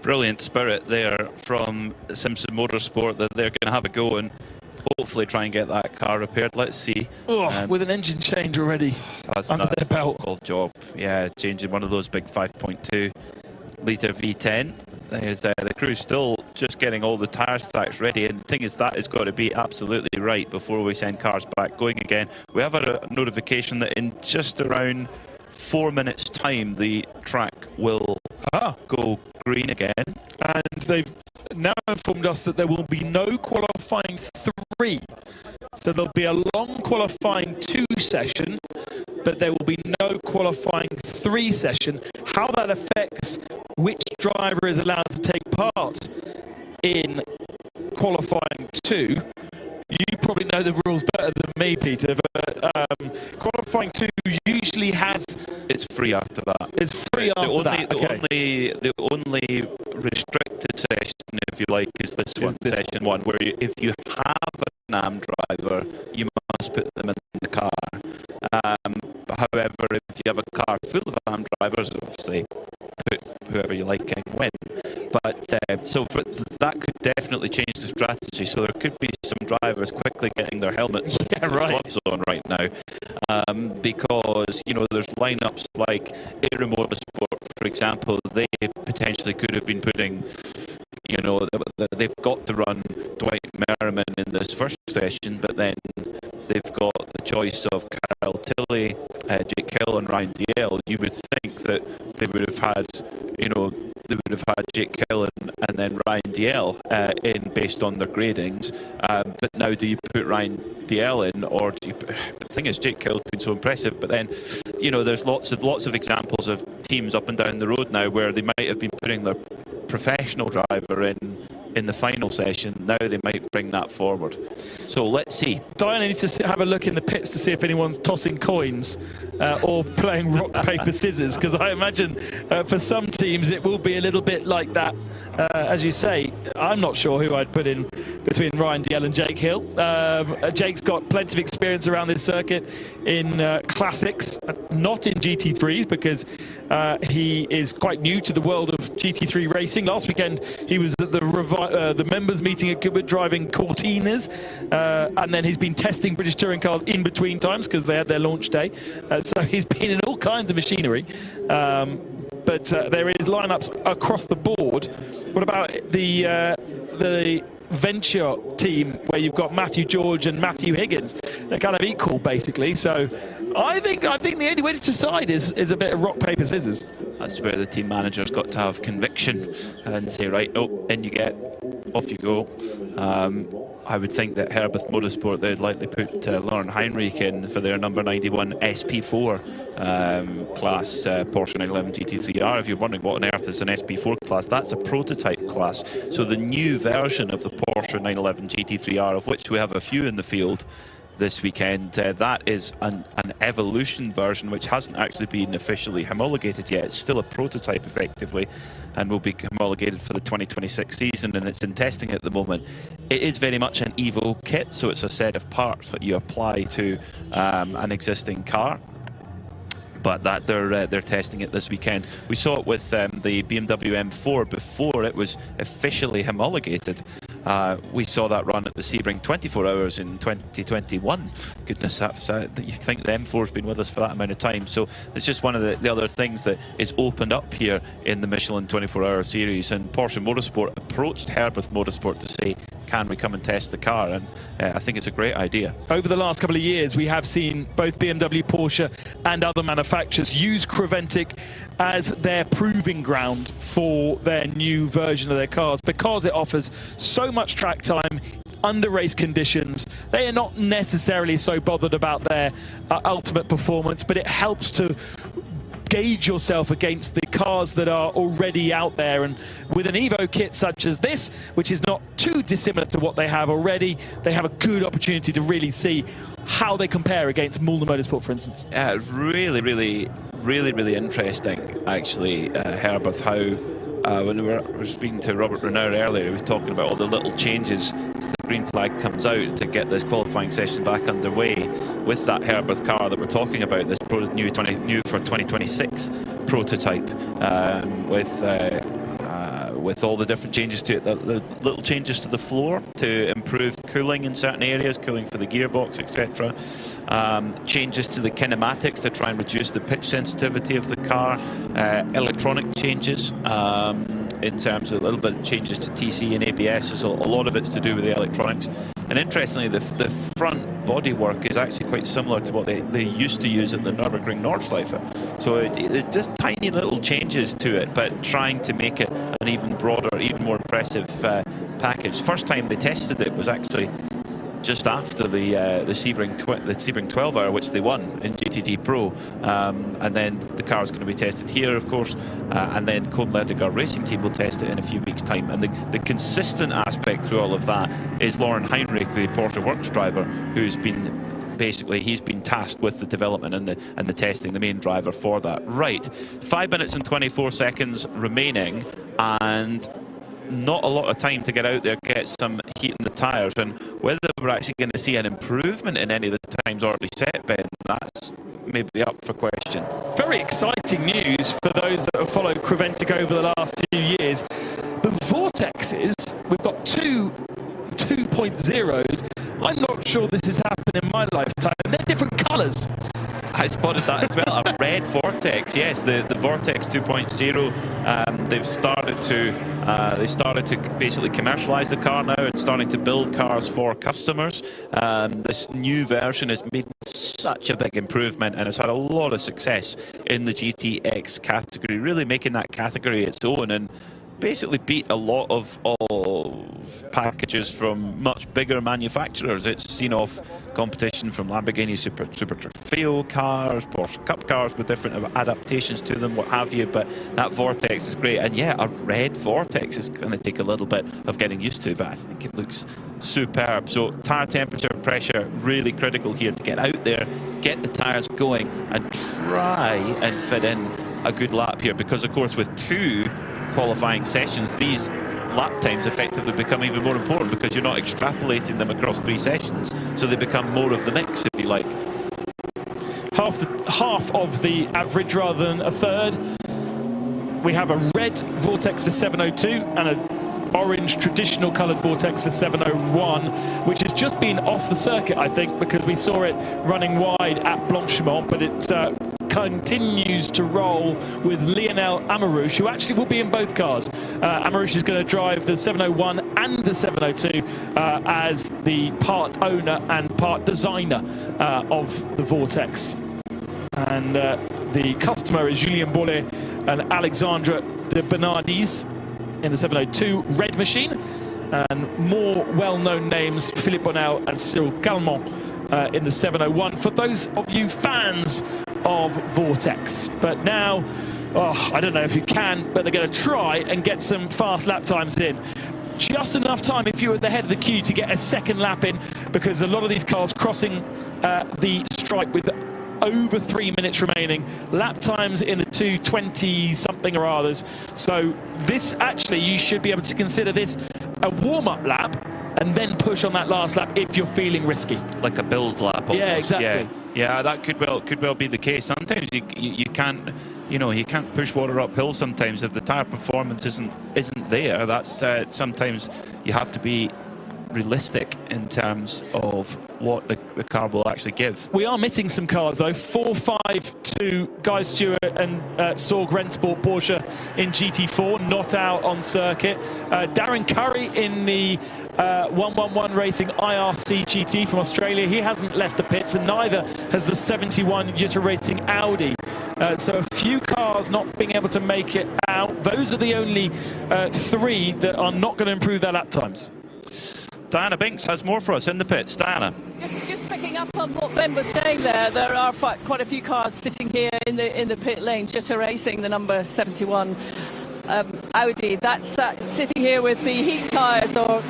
Brilliant spirit there from Simpson Motorsport that they're going to have a go and hopefully try and get that car repaired. Let's see. With an engine change already that's under their belt. Difficult job. Yeah, changing one of those big 5.2 litre V10. There's the crew's still just getting all the tyre stacks ready, and the thing is that has got to be absolutely right before we send cars back going again. We have a notification that in just around 4 minutes time the track will go green again, and they've now informed us that there will be no qualifying 3, so there'll be a long qualifying 2 session, but there will be no qualifying 3 session. How that affects which driver is allowed to take part in qualifying 2, you probably know the rules better than me, Peter, but qualifying qualifying 2 usually has... It's free after that. It's free after that. The only restricted session, if you like, is this one, session 1, where if you have an AM driver, you must put them in the car. However, if you have a car full of AM drivers, obviously put whoever you like can win. But so that could definitely change the strategy. So there could be some drivers quickly getting their helmets and gloves on right now, because there's lineups like Aero Motorsport, for example. They potentially could have been putting. They've got to run Dwight Merriman in this first session, but then they've got the choice of Carl Tilley, Jake Hill, and Ryan Dalziel. You would think that they would have had, Jake Hill and then Ryan Dalziel in based on their gradings. But now, do you put Ryan Dalziel in, or do you? The thing is, Jake Hill's been so impressive, but then, there's lots of examples of teams up and down the road now where they might have been putting their professional driver in the final session. Now they might bring that forward. So let's see. Diana needs to have a look in the pits to see if anyone's tossing coins or playing rock, paper, scissors, because I imagine for some teams it will be a little bit like that. As you say, I'm not sure who I'd put in between Ryan Dalziel and Jake Hill. Jake's got plenty of experience around this circuit in classics, not in GT3s, because he is quite new to the world of GT3 racing. Last weekend he was at the members meeting at Goodwood driving Cortinas, and then he's been testing British touring cars in between times because they had their launch day. So he's been in all kinds of machinery. But there is lineups across the board. What about the venture team where you've got Matthew George and Matthew Higgins? They're kind of equal, basically. So I think the only way to decide is a bit of rock, paper, scissors. That's where the team manager's got to have conviction and say, right, in you get, off you go. I would think that Herbeth Motorsport, they'd likely put Lauren Heinrich in for their number 91 SP4 class Porsche 911 GT3R. If you're wondering what on earth is an SP4 class, that's a prototype class. So the new version of the Porsche 911 GT3R, of which we have a few in the field this weekend, that is an evolution version which hasn't actually been officially homologated yet. It's still a prototype effectively, and will be homologated for the 2026 season, and it's in testing at the moment. It is very much an Evo kit, so it's a set of parts that you apply to an existing car. But that they're testing it this weekend. We saw it with the BMW M4 before it was officially homologated. We saw that run at the Sebring 24 Hours in 2021. Goodness, you think the M4's been with us for that amount of time. So it's just one of the other things that is opened up here in the Michelin 24-Hour series. And Porsche Motorsport approached Herbeth Motorsport to say, can we come and test the car? And I think it's a great idea. Over the last couple of years, we have seen both BMW, Porsche and other manufacturers use Creventic as their proving ground for their new version of their cars, because it offers so much track time under race conditions. They are not necessarily so bothered about their ultimate performance, but it helps to gauge yourself against the cars that are already out there. And with an Evo kit such as this, which is not too dissimilar to what they have already, they have a good opportunity to really see how they compare against Mulder Motorsport, for instance. Really interesting, actually, Herbeth, how when we were speaking to Robert Renner earlier, he was talking about all the little changes as the green flag comes out to get this qualifying session back underway with that Herbeth car that we're talking about, this new for 2026 prototype, with all the different changes to it, the little changes to the floor to improve cooling in certain areas, cooling for the gearbox, etc. Changes to the kinematics to try and reduce the pitch sensitivity of the car, electronic changes in terms of a little bit of changes to TC and ABS. A lot of it's to do with the electronics. And interestingly, the front bodywork is actually quite similar to what they used to use at the Nürburgring Nordschleife. So it's just tiny little changes to it, but trying to make it an even broader, even more impressive package. First time they tested it was actually just after the Sebring 12-hour, which they won in GTD Pro, and then the car is going to be tested here, of course, and then Kohn-Ledergar Racing Team will test it in a few weeks' time. And the consistent aspect through all of that is Lauren Heinrich, the Porsche Works driver, who's been basically he's been tasked with the development and the testing, the main driver for that. Right, 5 minutes and 24 seconds remaining, and not a lot of time to get out there, get some heat in the tyres, and whether we're actually going to see an improvement in any of the times already set, Ben, that's maybe up for question. Very exciting news for those that have followed Creventic over the last few years. The Vortexes, we've got two 2.0s. I'm not sure this has happened in my lifetime. They're different colours. I spotted that as well. A red Vortex, yes, the Vortex 2.0. They've started to basically commercialise the car now and starting to build cars for customers. This new version has made such a big improvement and has had a lot of success in the GTX category, really making that category its own, and basically beat a lot of packages from much bigger manufacturers. It's seen off competition from Lamborghini Super Trofeo cars, Porsche Cup cars with different adaptations to them, what have you, but that Vortex is great. And yeah, a red Vortex is going to take a little bit of getting used to, but I think it looks superb. So tyre temperature, pressure, really critical here to get out there, get the tyres going and try and fit in a good lap here, because of course with two qualifying sessions, these lap times effectively become even more important because you're not extrapolating them across 3 sessions, so they become more of the mix, if you like. Half of the average rather than a third. We have a red Vortex for 702 and an orange traditional coloured Vortex for 701, which has just been off the circuit, I think, because we saw it running wide at Blanchimont, but it continues to roll with Lionel Amarouche, who actually will be in both cars. Amarouche is going to drive the 701 and the 702 as the part owner and part designer of the Vortex. And the customer is Julien Bollet and Alexandre de Bernardis in the 702 red machine, and more well-known names, Philippe Bonnel and Cyril Calmont in the 701 for those of you fans of Vortex. But now, I don't know if you can, but they're going to try and get some fast lap times in. Just enough time if you're at the head of the queue to get a second lap in, because a lot of these cars crossing the stripe with over 3 minutes remaining. Lap times in the 2:20 something or others. So this actually, you should be able to consider this a warm-up lap and then push on that last lap if you're feeling risky. Like a build lap almost. Yeah, exactly. Yeah, that could well be the case. Sometimes you can't, you can't push water uphill sometimes if the tyre performance isn't there. That's sometimes you have to be realistic in terms of what the car will actually give. We are missing some cars though. 452 Guy Stewart and Sorg Rennsport Porsche in GT4, not out on circuit. Darren Curry in the 111 Racing IRC GT from Australia. He hasn't left the pits, and neither has the 71 Jutta Racing Audi. So a few cars not being able to make it out. Those are the only 3 that are not going to improve their lap times. Diana Binks has more for us in the pits. Diana. Just picking up on what Ben was saying there are quite a few cars sitting here in the pit lane. Jutta Racing, the number 71 Audi, that's sitting here with the heat tyres, or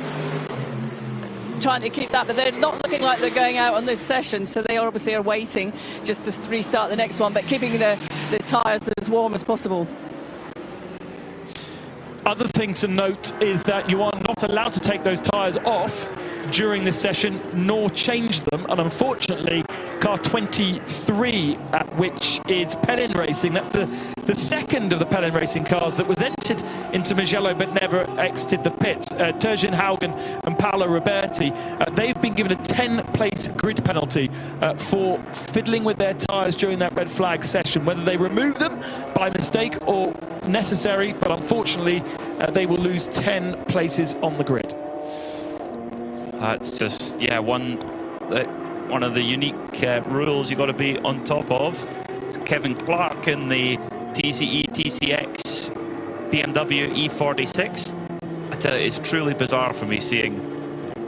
trying to keep that, but they're not looking like they're going out on this session, so they obviously are waiting just to restart the next one, but keeping the tyres as warm as possible. Other thing to note is that you are not allowed to take those tyres off during this session, nor change them. And unfortunately, car 23, which is Pellin Racing, that's the second of the Pellin Racing cars that was entered into Mugello but never exited the pits. Turgeon Haugen and Paolo Roberti, they've been given a 10-place grid penalty for fiddling with their tyres during that red flag session, whether they remove them by mistake or necessary, but unfortunately they will lose 10 places on the grid. That's just, yeah, one of the unique rules you got to be on top of. It's Kevin Clark in the TCE TCX BMW E46. I tell you, it's truly bizarre for me seeing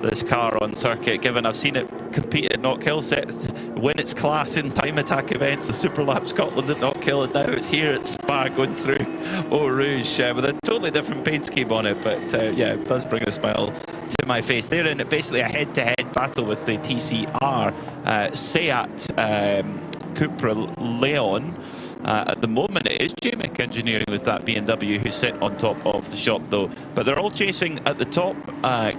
this car on circuit, given I've seen it compete at Knockhill, win its class in time attack events, the Super Lap Scotland at Knockhill, and now it's here at Spa going through Eau Rouge with a totally different paint scheme on it, but yeah, it does bring a smile to my face. They're in basically a head-to-head battle with the TCR Seat Cupra Leon. At the moment, it is JMIC Engineering with that BMW who sit on top of the shop, though. But they're all chasing at the top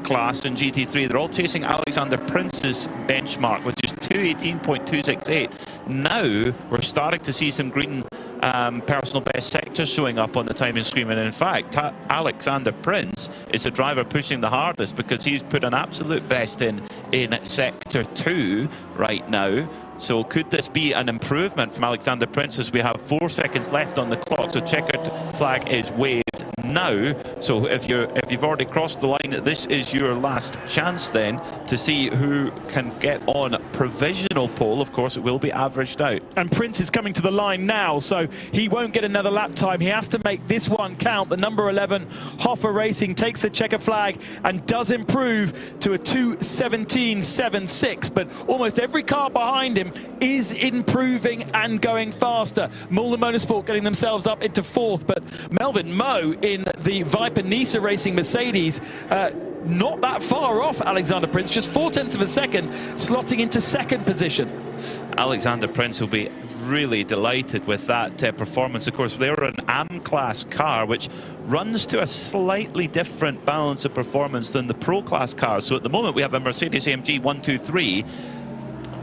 class in GT3. They're all chasing Alexander Prince's benchmark, which is 2:18.268. Now we're starting to see some green personal best sectors showing up on the timing screen, and in fact Alexander Prince is the driver pushing the hardest because he's put an absolute best in sector 2 right now. So could this be an improvement from Alexander Prince as we have 4 seconds left on the clock? So checkered flag is waved now. So if you've already crossed the line, this is your last chance then to see who can get on provisional pole. Of course, it will be averaged out. And Prince is coming to the line now, so he won't get another lap time. He has to make this one count. The number 11 Hoffer Racing takes the checker flag and does improve to a 2:17.76, but almost every car behind him is improving and going faster. Mulder Motorsport getting themselves up into 4th, but Melvin Moe in the Viper Nisa Racing Mercedes not that far off Alexander Prince, just 0.4 of a second, slotting into 2nd position. Alexander Prince will be really delighted with that performance. Of course, they're an AM class car, which runs to a slightly different balance of performance than the Pro class cars. So at the moment, we have a Mercedes AMG 123.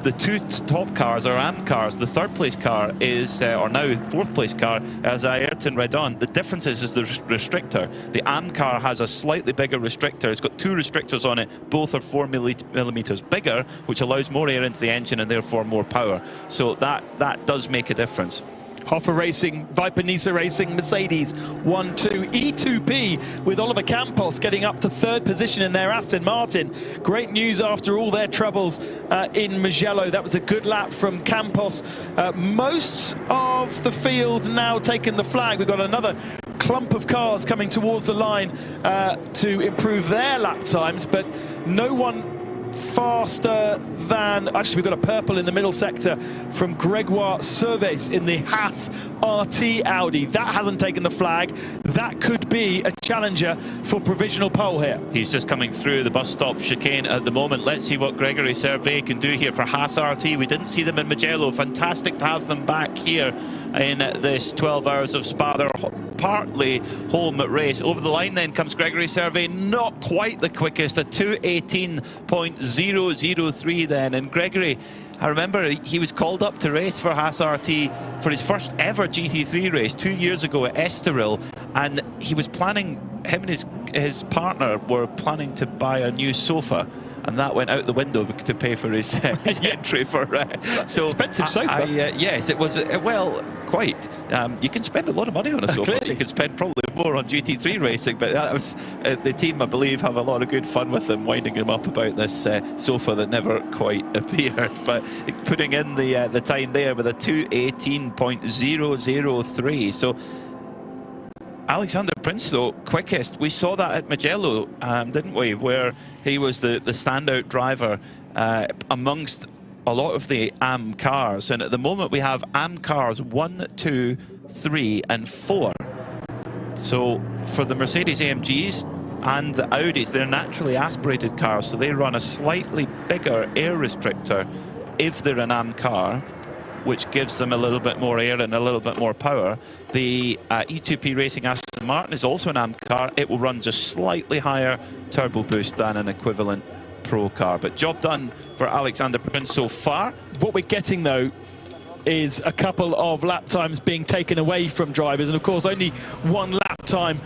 The 2 top cars are AM cars. The 3rd place car is, or now 4th place car, is Ayrton Redon. The difference is the restrictor. The AM car has a slightly bigger restrictor. It's got 2 restrictors on it. Both are 4 millimeters bigger, which allows more air into the engine and therefore more power. So that does make a difference. Hoffer Racing, Viper Nisa Racing, Mercedes 1-2. E2P with Oliver Campos getting up to 3rd position in their Aston Martin. Great news after all their troubles in Mugello. That was a good lap from Campos. Most of the field now taking the flag. We've got another clump of cars coming towards the line to improve their lap times, but no one faster than, actually we've got a purple in the middle sector from Gregoire Serves in the Haas RT Audi. That hasn't taken the flag. That could be a challenger for provisional pole here. He's just coming through the bus stop chicane at the moment. Let's see what Gregory Servet can do here for Haas RT. We didn't see them in Mugello. Fantastic to have them back here in this 12 hours of Spa. They're partly home race. Over the line then comes Gregory Servet, not quite the quickest, a 2:18.003 then. And Gregory, I remember he was called up to race for Haas RT for his first ever GT3 race 2 years ago at Estoril, and he was planning, him and his partner were planning to buy a new sofa, and that went out the window to pay for his entry for so expensive sofa. Yes, it was. Well, quite. You can spend a lot of money on a sofa. Clearly. You can spend probably more on GT3 racing, but that was the team, I believe, have a lot of good fun with them, winding him up about this sofa that never quite appeared. But putting in the time there with a 2:18.003. So Alexander Prince, though, quickest. We saw that at Mugello, didn't we, where he was the standout driver amongst a lot of the AM cars. And at the moment, we have AM cars 1, 2, 3 and 4. So for the Mercedes AMGs and the Audis, they're naturally aspirated cars, so they run a slightly bigger air restrictor if they're an AM car, which gives them a little bit more air and a little bit more power. The E2P Racing Aston Martin is also an AM car. It will run just slightly higher turbo boost than an equivalent Pro car. But job done for Alexander Prince so far. What we're getting, though, is a couple of lap times being taken away from drivers, and of course only 1 lap time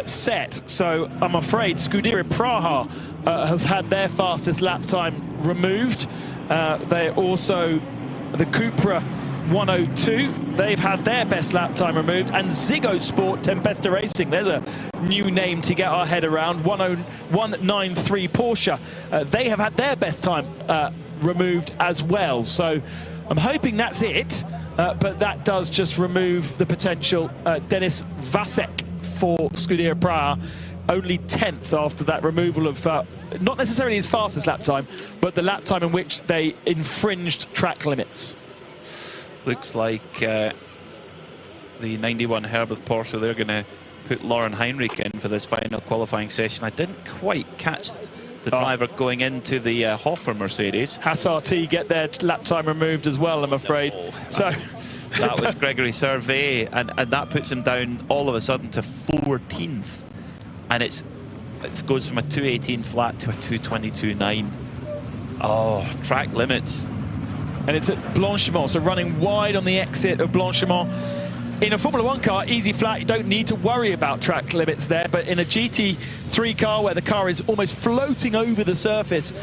set. So I'm afraid Scuderia Praha have had their fastest lap time removed. They're also the Cupra 102, they've had their best lap time removed, and Ziggo Sport Tempesta Racing, there's a new name to get our head around, 193 Porsche, they have had their best time removed as well. So I'm hoping that's it, but that does just remove the potential. Denis Vasek for Scuderia Praha, only 10th after that removal of not necessarily his fastest lap time, but the lap time in which they infringed track limits. Looks like the 91 Herbert Porsche, they're going to put Lauren Heinrich in for this final qualifying session. I didn't quite catch the driver going into the Hoffer Mercedes. Hassarty get their lap time removed as well, I'm afraid. So that was Gregory Servet, and that puts him down all of a sudden to 14th. And it goes from a 218 flat to a 222.9. Oh, track limits. And it's at Blanchimont, so running wide on the exit of Blanchimont. In a Formula 1 car, easy flat, you don't need to worry about track limits there, but in a GT3 car where the car is almost floating over the surface,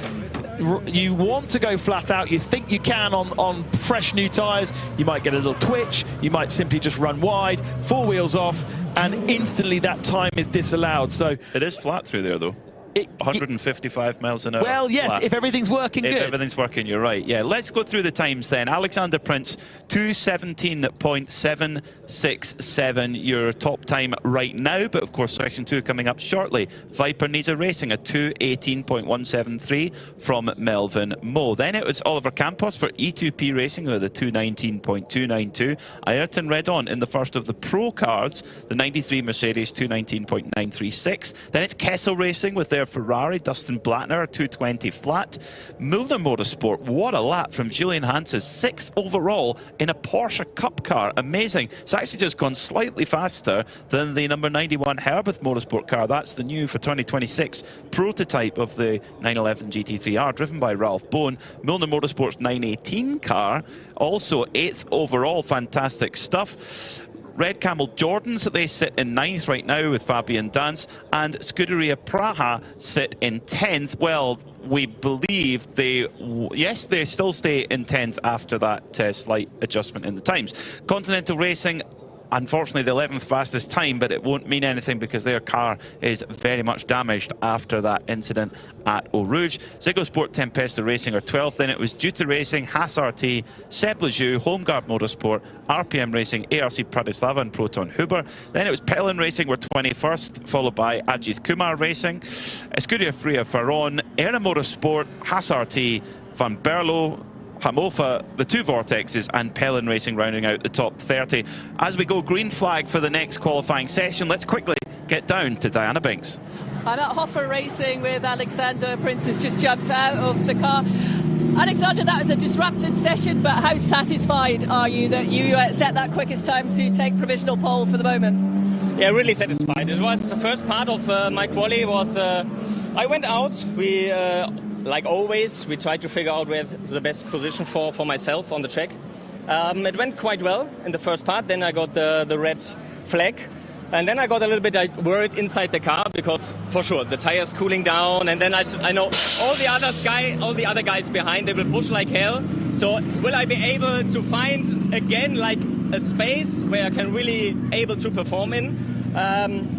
you want to go flat out. You think you can on fresh new tyres. You might get a little twitch. You might simply just run wide, 4 wheels off, and instantly that time is disallowed. So it is flat through there, though. 155 miles an hour. Well, yes, flat. If everything's working good. If everything's working, you're right. Yeah, let's go through the times then. Alexander Prince, 2:17.767, your top time right now. But of course, section 2 coming up shortly. Viper Nisa Racing, a 2:18.173 from Melvin Moe. Then it was Oliver Campos for E2P Racing with a 2:19.292. Ayrton Redon in the first of the Pro cars, the 93 Mercedes, 2:19.936. Then it's Kessel Racing with their Ferrari, Dustin Blattner, 2:20 flat. Milner Motorsport, what a lap from Julian Hanses, 6th overall in a Porsche Cup car. Amazing. It's actually just gone slightly faster than the number 91 Herbeth Motorsport car. That's the new for 2026 prototype of the 911 GT3R, driven by Ralph Bowen. Milner Motorsport's 918 car, also 8th overall. Fantastic stuff. Red Camel Jordans, they sit in 9th right now with Fabian Dance, and Scuderia Praha sit in 10th. Well, we believe they still stay in 10th after that slight adjustment in the times. Continental Racing, unfortunately, the 11th fastest time, but it won't mean anything because their car is very much damaged after that incident at Eau Rouge. Ziggo Sport Tempesta Racing are 12th. Then it was Duta Racing, Haas RT, Seb Lejeune, Homeguard Motorsport, RPM Racing, ARC Bratislava and Proton Huber. Then it was Pelin Racing were 21st, followed by Ajith Kumar Racing, Escuderia Freya Ferron, Era Motorsport, Haas RT, Van Berlo, Hamofa, the 2 Vortexes, and Pelin Racing rounding out the top 30. As we go green flag for the next qualifying session, let's quickly get down to Diana Binks. I'm at Hoffer Racing with Alexander Prince, who's just jumped out of the car. Alexander, that was a disrupted session, but how satisfied are you that you set that quickest time to take provisional pole for the moment? Yeah, really satisfied. It was the first part of my quali. I went out. Like always, we tried to figure out where the best position for myself on the track. It went quite well in the first part. Then I got the red flag. And then I got a little bit worried inside the car because, for sure, the tire's cooling down. And then I know all the other guys behind, they will push like hell. So will I be able to find, again, like a space where I can really able to perform in?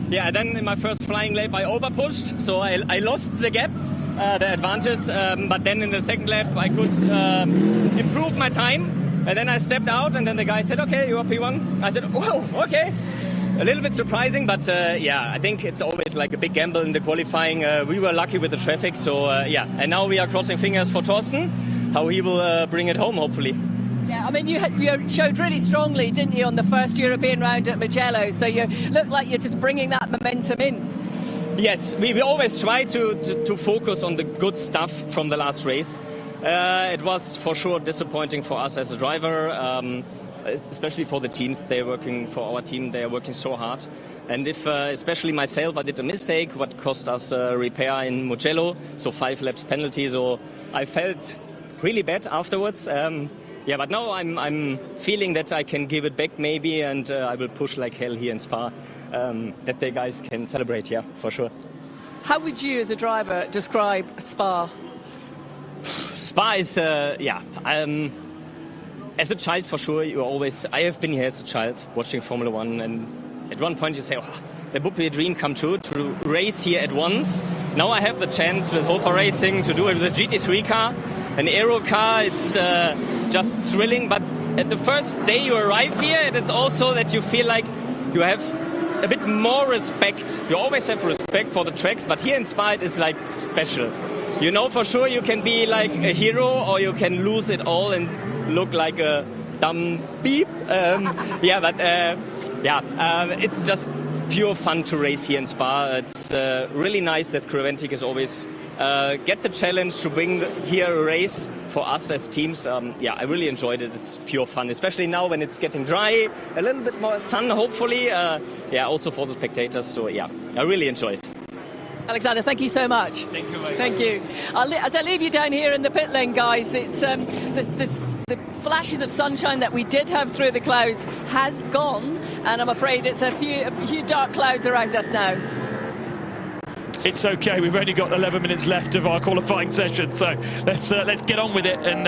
Yeah, then in my first flying lap, I overpushed. So I lost the gap. The advantage, but then in the second lap I could improve my time, and then I stepped out, and then the guy said, okay, you're P1. I said, whoa, okay. A little bit surprising, but yeah, I think it's always like a big gamble in the qualifying. We were lucky with the traffic, so yeah, and now we are crossing fingers for Thorsten, how he will bring it home, hopefully. Yeah, I mean, you showed really strongly, didn't you, on the first European round at Mugello, so you look like you're just bringing that momentum in. Yes, we always try to focus on the good stuff from the last race. It was for sure disappointing for us as a driver, especially for the teams. They're working for our team. They are working so hard. And if, especially myself, I did a mistake, what cost us a repair in Mugello, so 5 laps penalty. So I felt really bad afterwards. Yeah, but now I'm feeling that I can give it back maybe, and I will push like hell here in Spa. That the guys can celebrate, yeah, for sure. How would you, as a driver, describe Spa? Spa is, yeah, as a child, for sure, I have been here as a child, watching Formula 1, and at one point you say, oh, there would be a dream come true, to race here at once. Now I have the chance with Hofer Racing to do it with a GT3 car, an aero car. It's just thrilling, but at the first day you arrive here, it's also that you feel like you have a bit more respect. You always have respect for the tracks, but here in Spa it is like special. You know for sure you can be like a hero, or you can lose it all and look like a dumb beep. Yeah, but it's just pure fun to race here in Spa. It's really nice that Creventic is always get the challenge to bring here a race for us as teams. Yeah, I really enjoyed it. It's pure fun, especially now when it's getting dry, a little bit more sun, hopefully. Yeah, also for the spectators. So yeah, I really enjoyed it. Alexander, thank you so much. Thank you very much. Thank you. As I leave you down here in the pit lane, guys, it's the flashes of sunshine that we did have through the clouds has gone, and I'm afraid it's a few dark clouds around us now. It's okay. We've only got 11 minutes left of our qualifying session, so let's get on with it. And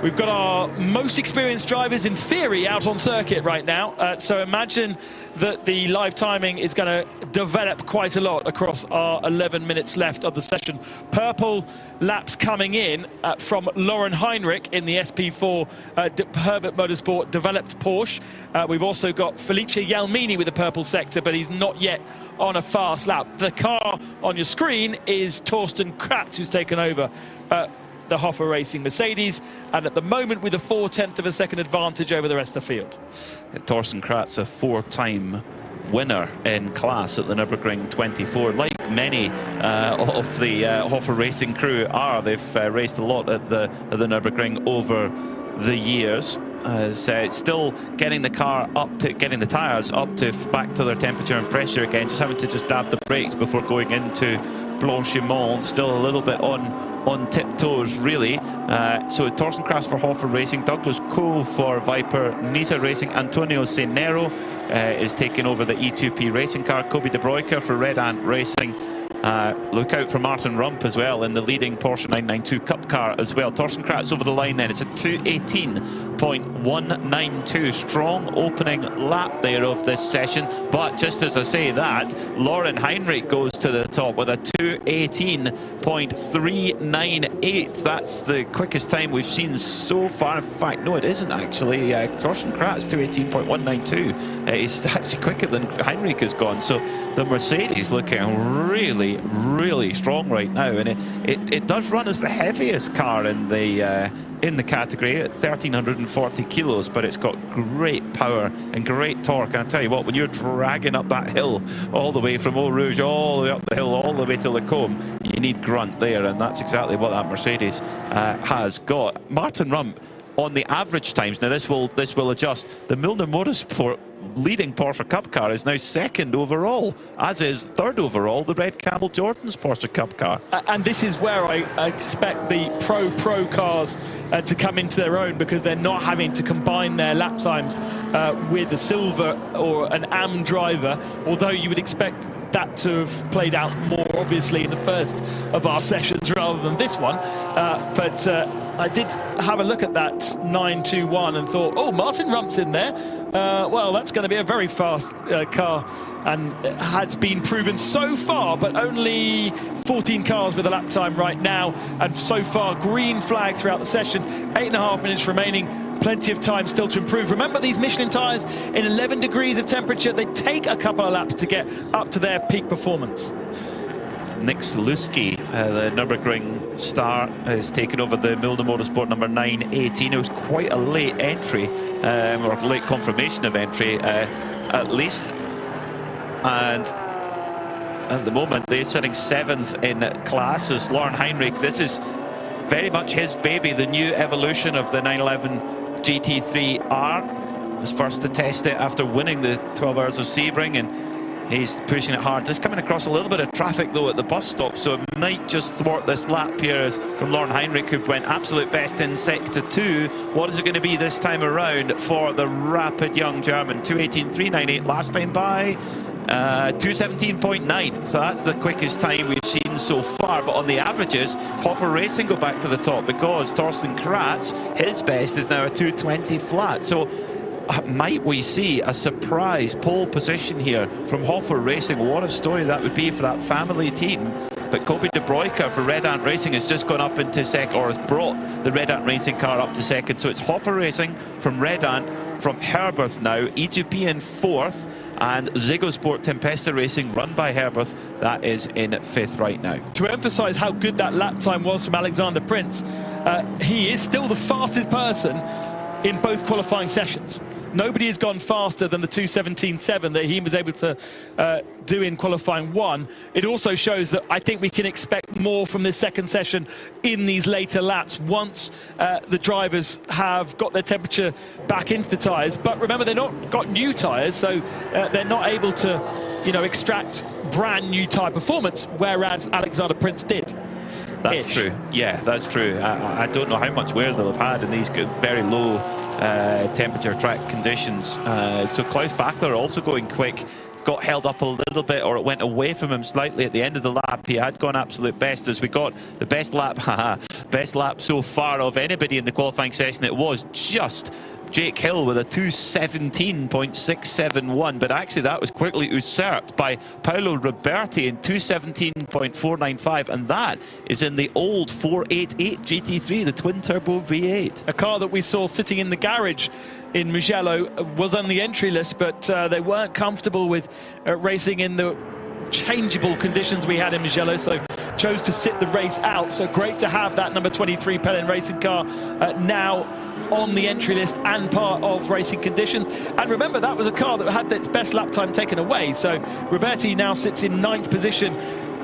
we've got our most experienced drivers, in theory, out on circuit right now. So imagine that the live timing is going to develop quite a lot across our 11 minutes left of the session. Purple laps coming in from Lauren Heinrich in the SP4 Herbert Motorsport developed Porsche. We've also got Felice Yalmini with the purple sector, but he's not yet on a fast lap. The car on your screen is Torsten Kratz, who's taken over the Hoffer Racing Mercedes, and at the moment with a 0.4 of a second advantage over the rest of the field. Torsten Kratz, a 4-time winner in class at the Nürburgring 24. Like many of the Hoffer Racing crew are, they've raced a lot at the Nürburgring over the years. Still getting the car up to, getting the tyres up to back to their temperature and pressure again, just having to just dab the brakes before going into Blanchimont. Still a little bit on tiptoes, really. So Torsten Kratz for Hoffer Racing, Douglas Cole for Viper Nisa Racing, Antonio Cenero is taking over the E2P racing car, Kobe De Bruyker for Red Ant Racing. Look out for Martin Rump as well in the leading Porsche 992 Cup car as well. Torsten Kratz over the line then. It's a 2:18.192. Strong opening lap there of this session. But just as I say that, Lauren Heinrich goes to the top with a 2:18.398. That's the quickest time we've seen so far. In fact, no, it isn't actually. Torsten Kratz 2:18.192. It's actually quicker than Heinrich has gone. So the Mercedes looking really strong right now, and it does run as the heaviest car in the category at 1,340 kilos, but it's got great power and great torque. And I tell you what, when you're dragging up that hill all the way from Eau Rouge, all the way up the hill, all the way to Lacombe, you need grunt there, and that's exactly what that Mercedes has got. Martin Rump on the average times, now this will adjust. The Milner Motorsport leading Porsche Cup car is now second overall, as is third overall the Red Camel Jordan's Porsche Cup car. And this is where I expect the pro cars to come into their own, because they're not having to combine their lap times with a Silver or an AM driver, although you would expect that to have played out more obviously in the first of our sessions rather than this one. But I did have a look at that 921 and thought, oh, Martin Rump's in there. Well, that's going to be a very fast car, and it has been proven so far, but only 14 cars with a lap time right now, and so far green flag throughout the session. 8.5 minutes remaining. Plenty of time still to improve. Remember, these Michelin tyres in 11 degrees of temperature, they take a couple of laps to get up to their peak performance. Nick Saluski, the Nürburgring star, has taken over the Milner Motorsport number 918. It was quite a late entry, or late confirmation of entry, at least. And at the moment, they're sitting 7th in class as Lauren Heinrich. This is very much his baby, the new evolution of the 911 GT3R. Was first to test it after winning the 12 Hours of Sebring, and he's pushing it hard. Just coming across a little bit of traffic though at the bus stop, so it might just thwart this lap here as from Lauren Heinrich, who went absolute best in sector 2. What is it going to be this time around for the rapid young German? 2:18.398 last time by. 2:17.9, so that's the quickest time we've seen so far. But on the averages, Hoffer Racing go back to the top, because Torsten Kratz, his best is now a 2:20 flat. So might we see a surprise pole position here from Hoffer Racing? What a story that would be for that family team. But Kobe De Bruyker for Red Ant Racing has just gone up into second, or has brought the Red Ant Racing car up to second. So it's Hoffer Racing from Red Ant, from Herberth now, E2P in 4th, and Zigosport Tempesta Racing, run by Herberth, that is in 5th right now. To emphasise how good that lap time was from Alexander Prince, he is still the fastest person in both qualifying sessions. nobody has gone faster than the 2:17.7 that he was able to do in qualifying 1. It also shows that I think we can expect more from this second session in these later laps once the drivers have got their temperature back into the tyres. But remember, they've not got new tyres, so they're not able to, you know, extract brand new tyre performance, whereas Alexander Prince did. That's true. Yeah, that's true. I don't know how much wear they'll have had in these very low temperature track conditions. So Klaus Bachler also going quick, got held up a little bit, or it went away from him slightly at the end of the lap. He had gone absolute best, as we got the best lap, best lap so far of anybody in the qualifying session. It was just Jake Hill with a 2:17.671, but actually that was quickly usurped by Paolo Roberti in 2:17.495, and that is in the old 488 GT3, the twin-turbo V8. A car that we saw sitting in the garage in Mugello was on the entry list, but they weren't comfortable with racing in the changeable conditions we had in Mugello, so chose to sit the race out. So great to have that number 23 Pelin Racing car now on the entry list and part of racing conditions. And remember, that was a car that had its best lap time taken away, so Roberti now sits in 9th position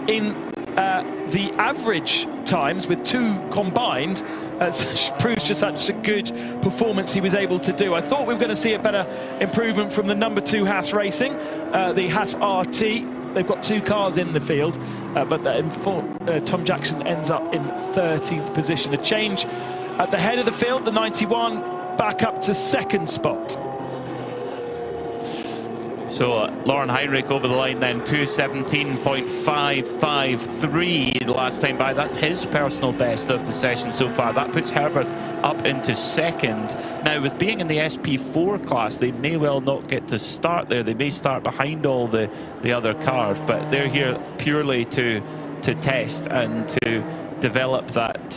in the average times with 2 combined. Proves just such a good performance he was able to do. I thought we were going to see a better improvement from the number 2 Haas Racing, the Haas RT. They've got 2 cars in the field, but Tom Jackson ends up in 13th position. A change at the head of the field, the 91 back up to 2nd spot. So Lauren Heinrich over the line then, 2:17.553 the last time by. That's his personal best of the session so far. That puts Herbert up into 2nd. Now, with being in the SP4 class, they may well not get to start there. They may start behind all the other cars, but they're here purely to test and to develop that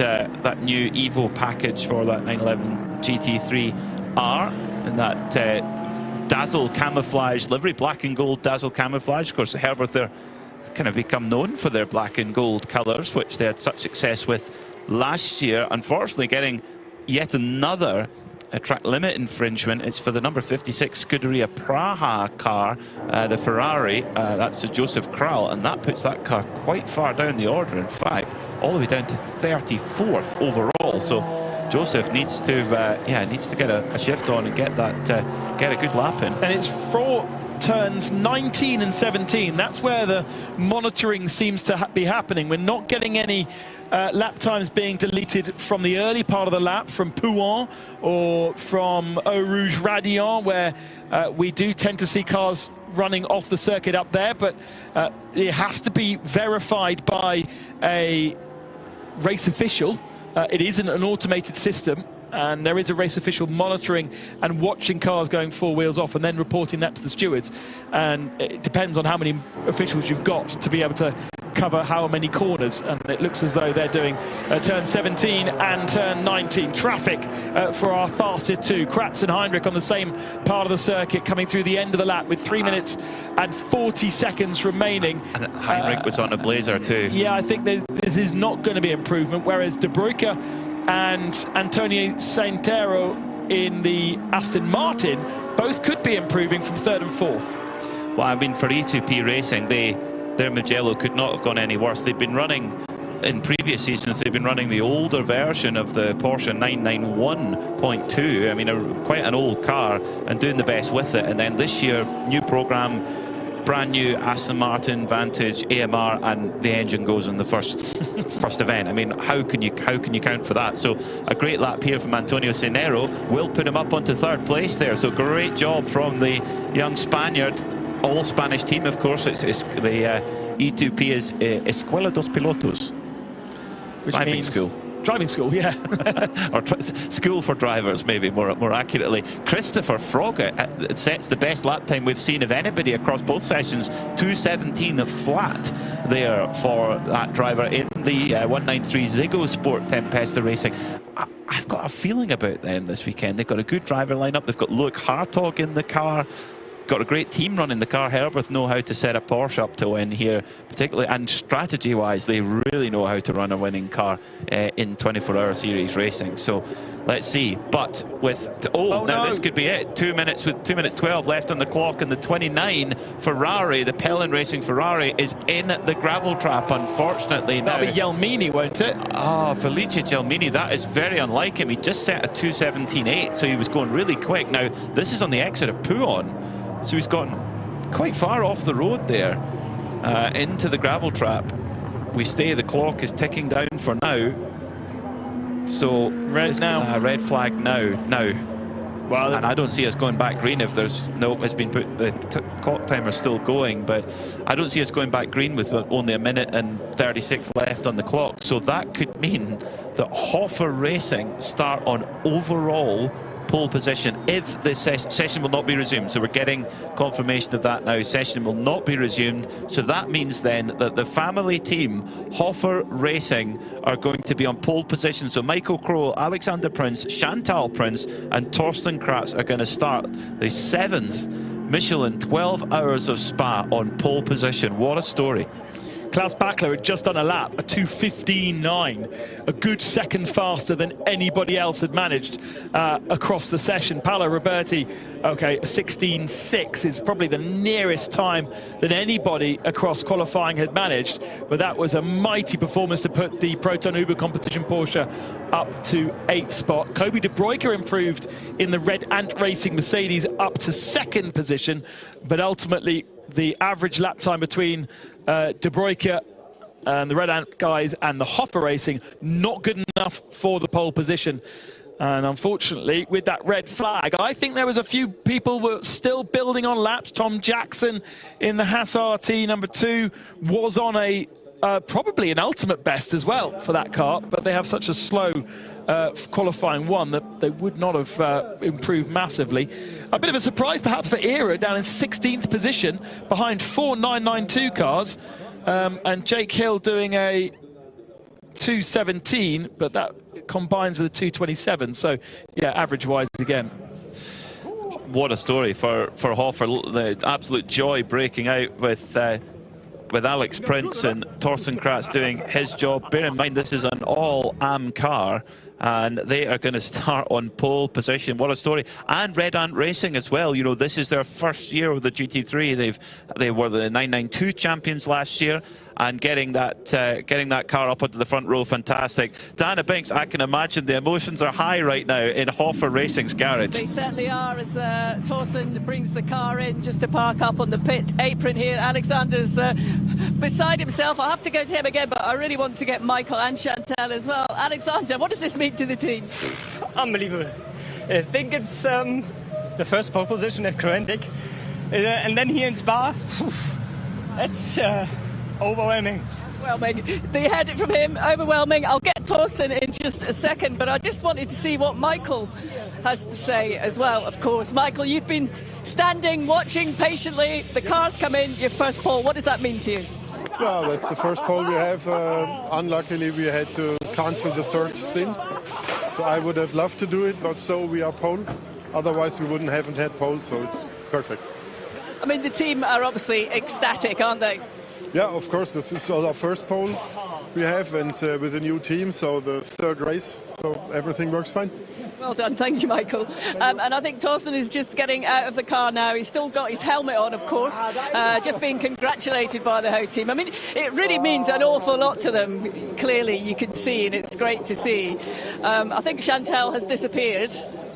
new Evo package for that 911 GT3R, and that dazzle camouflage livery, black and gold dazzle camouflage. Of course, Herbert, they're kind of become known for their black and gold colours, which they had such success with last year. Unfortunately, getting yet another track limit infringement. It's for the number 56 Scuderia Praha car, the Ferrari. That's Joseph Kral, and that puts that car quite far down the order. In fact, all the way down to 34th overall. So Joseph needs to get a shift on and get a good lap in. And it's for turns 19 and 17. That's where the monitoring seems to be happening. We're not getting any lap times being deleted from the early part of the lap, from Pouin or from Eau Rouge Radiant, where we do tend to see cars running off the circuit up there, but it has to be verified by a race official. It isn't an automated system, and there is a race official monitoring and watching cars going 4 wheels off and then reporting that to the stewards. And it depends on how many officials you've got to be able to cover how many corners, and it looks as though they're doing turn 17 and turn 19. Traffic for our fastest 2. Kratz and Heinrich on the same part of the circuit, coming through the end of the lap with 3 minutes and 40 seconds remaining. And Heinrich was on a blazer too. Yeah, I think this is not going to be improvement, whereas De Bruyke and Antonio Saintero in the Aston Martin both could be improving from 3rd and 4th. Well, I mean, for E2P Racing, their Mugello could not have gone any worse. They've been running, in previous seasons, they've been running the older version of the Porsche 991.2. I mean, quite an old car, and doing the best with it. And then this year, new program, brand new Aston Martin Vantage AMR, and the engine goes in the first event. I mean, how can you count for that? So a great lap here from Antonio Sainero will put him up onto 3rd place there. So great job from the young Spaniard. All Spanish team, of course. It's the E2P is Escuela dos Pilotos, which driving means school. Driving school, yeah. Or school for drivers, maybe more accurately. Christopher Frogge sets the best lap time we've seen of anybody across both sessions. 2:17 flat there for that driver in the 193 Ziggo Sport Tempesta Racing. I've got a feeling about them this weekend. They've got a good driver lineup. They've got Luke Hartog in the car. got a great team running the car. Herberth know how to set a Porsche up to win here, particularly, and strategy-wise, they really know how to run a winning car in 24-hour series racing. So let's see. But with this could be it. 2 minutes with 2 minutes 12 left on the clock, and the 29 Ferrari, the Pellin Racing Ferrari, is in the gravel trap. Unfortunately, now that'll be Gelmini, won't it? Felice Gelmini. That is very unlike him. He just set a 2:17.8, so he was going really quick. Now this is on the exit of Pouhon, so he's gotten quite far off the road there, into the gravel trap. We stay. The clock is ticking down for now. So red now. Red flag now. Well, and I don't see us going back green if there's it's been put. The clock timer's still going, but I don't see us going back green with only 1 minute and 36 left on the clock. So that could mean that Hofer Racing start on overall pole position if the session will not be resumed. So we're getting confirmation of that now. Session will not be resumed. So that means then that the family team, Hofer Racing, are going to be on pole position. So Michael Kroll, Alexander Prince, Chantal Prince and Torsten Kratz are going to start the 7th Michelin 12 Hours of Spa on pole position. What a story. Klaus Bachler had just done a lap, a 2:15.9, a good second faster than anybody else had managed across the session. Paolo Roberti, okay, a 16.6 is probably the nearest time that anybody across qualifying had managed, but that was a mighty performance to put the Proton Uber competition Porsche up to 8th spot. Kobe De Bruyker improved in the Red Ant Racing Mercedes up to 2nd position, but ultimately the average lap time between De Bruyker and the Red Ant guys and the Hofer Racing not good enough for the pole position. And unfortunately, with that red flag, I think there was a few people were still building on laps. Tom Jackson in the Haas RT number 2 was on a probably an ultimate best as well for that car, but they have such a slow qualifying one that they would not have improved massively. A bit of a surprise perhaps for Era, down in 16th position behind 4 992 cars, and Jake Hill doing a 2:17, but that combines with a 2:27, so yeah, average wise again. What a story for Hofer. The absolute joy breaking out with Alex Prince and Torsten Kratz doing his job. Bear in mind, this is an all-AM car, and they are going to start on pole position. What a story. And Red Ant Racing as well. You know, this is their first year with the GT3. They were the 992 champions last year, and getting that car up onto the front row, fantastic. Diana Binks, I can imagine the emotions are high right now in Hofer Racing's garage. They certainly are, as Torsten brings the car in just to park up on the pit apron here. Alexander's beside himself. I'll have to go to him again, but I really want to get Michael and Chantal as well. Alexander, what does this mean to the team? Unbelievable. I think it's the first pole position at Kroendig, and then here in Spa. It's overwhelming. They had it from him, overwhelming. I'll get Torsten in just a second, but I just wanted to see what Michael has to say as well, of course. Michael, you've been standing, watching patiently. The cars come in, your first pole. What does that mean to you? Well, that's the first pole we have. Unluckily, we had to cancel the third stint. So I would have loved to do it, but so we are pole. Otherwise, we wouldn't have had pole, so it's perfect. I mean, the team are obviously ecstatic, aren't they? Yeah, of course. This is our first pole we have, and with a new team, so the third race, so everything works fine. Well done, thank you, Michael. And I think Torsten is just getting out of the car now. He's still got his helmet on, of course, just being congratulated by the whole team. I mean, it really means an awful lot to them, clearly, you can see, and it's great to see. I think Chantal has disappeared.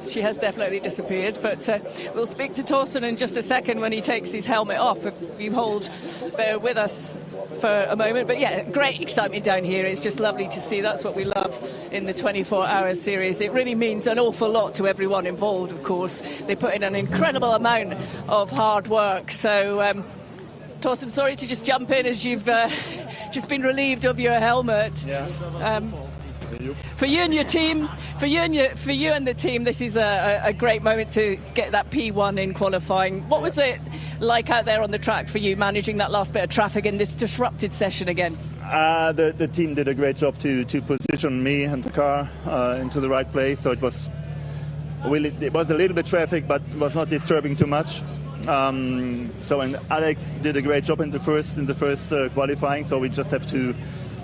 She has definitely disappeared, but we'll speak to Torsten in just a second when he takes his helmet off. If you bear with us for a moment. But yeah, great excitement down here. It's just lovely to see. That's what we love in the 24-hour series. It really means an awful lot to everyone involved, of course. They put in an incredible amount of hard work. So, Torsten, sorry to just jump in as you've just been relieved of your helmet. Yeah. For you and your team, for you and the team, this is a great moment to get that P1 in qualifying. What was it like out there on the track for you, managing that last bit of traffic in this disrupted session again? The team did a great job to position me and the car into the right place. So it was a little bit traffic, but it was not disturbing too much. So and Alex did a great job in the first qualifying. So we just have to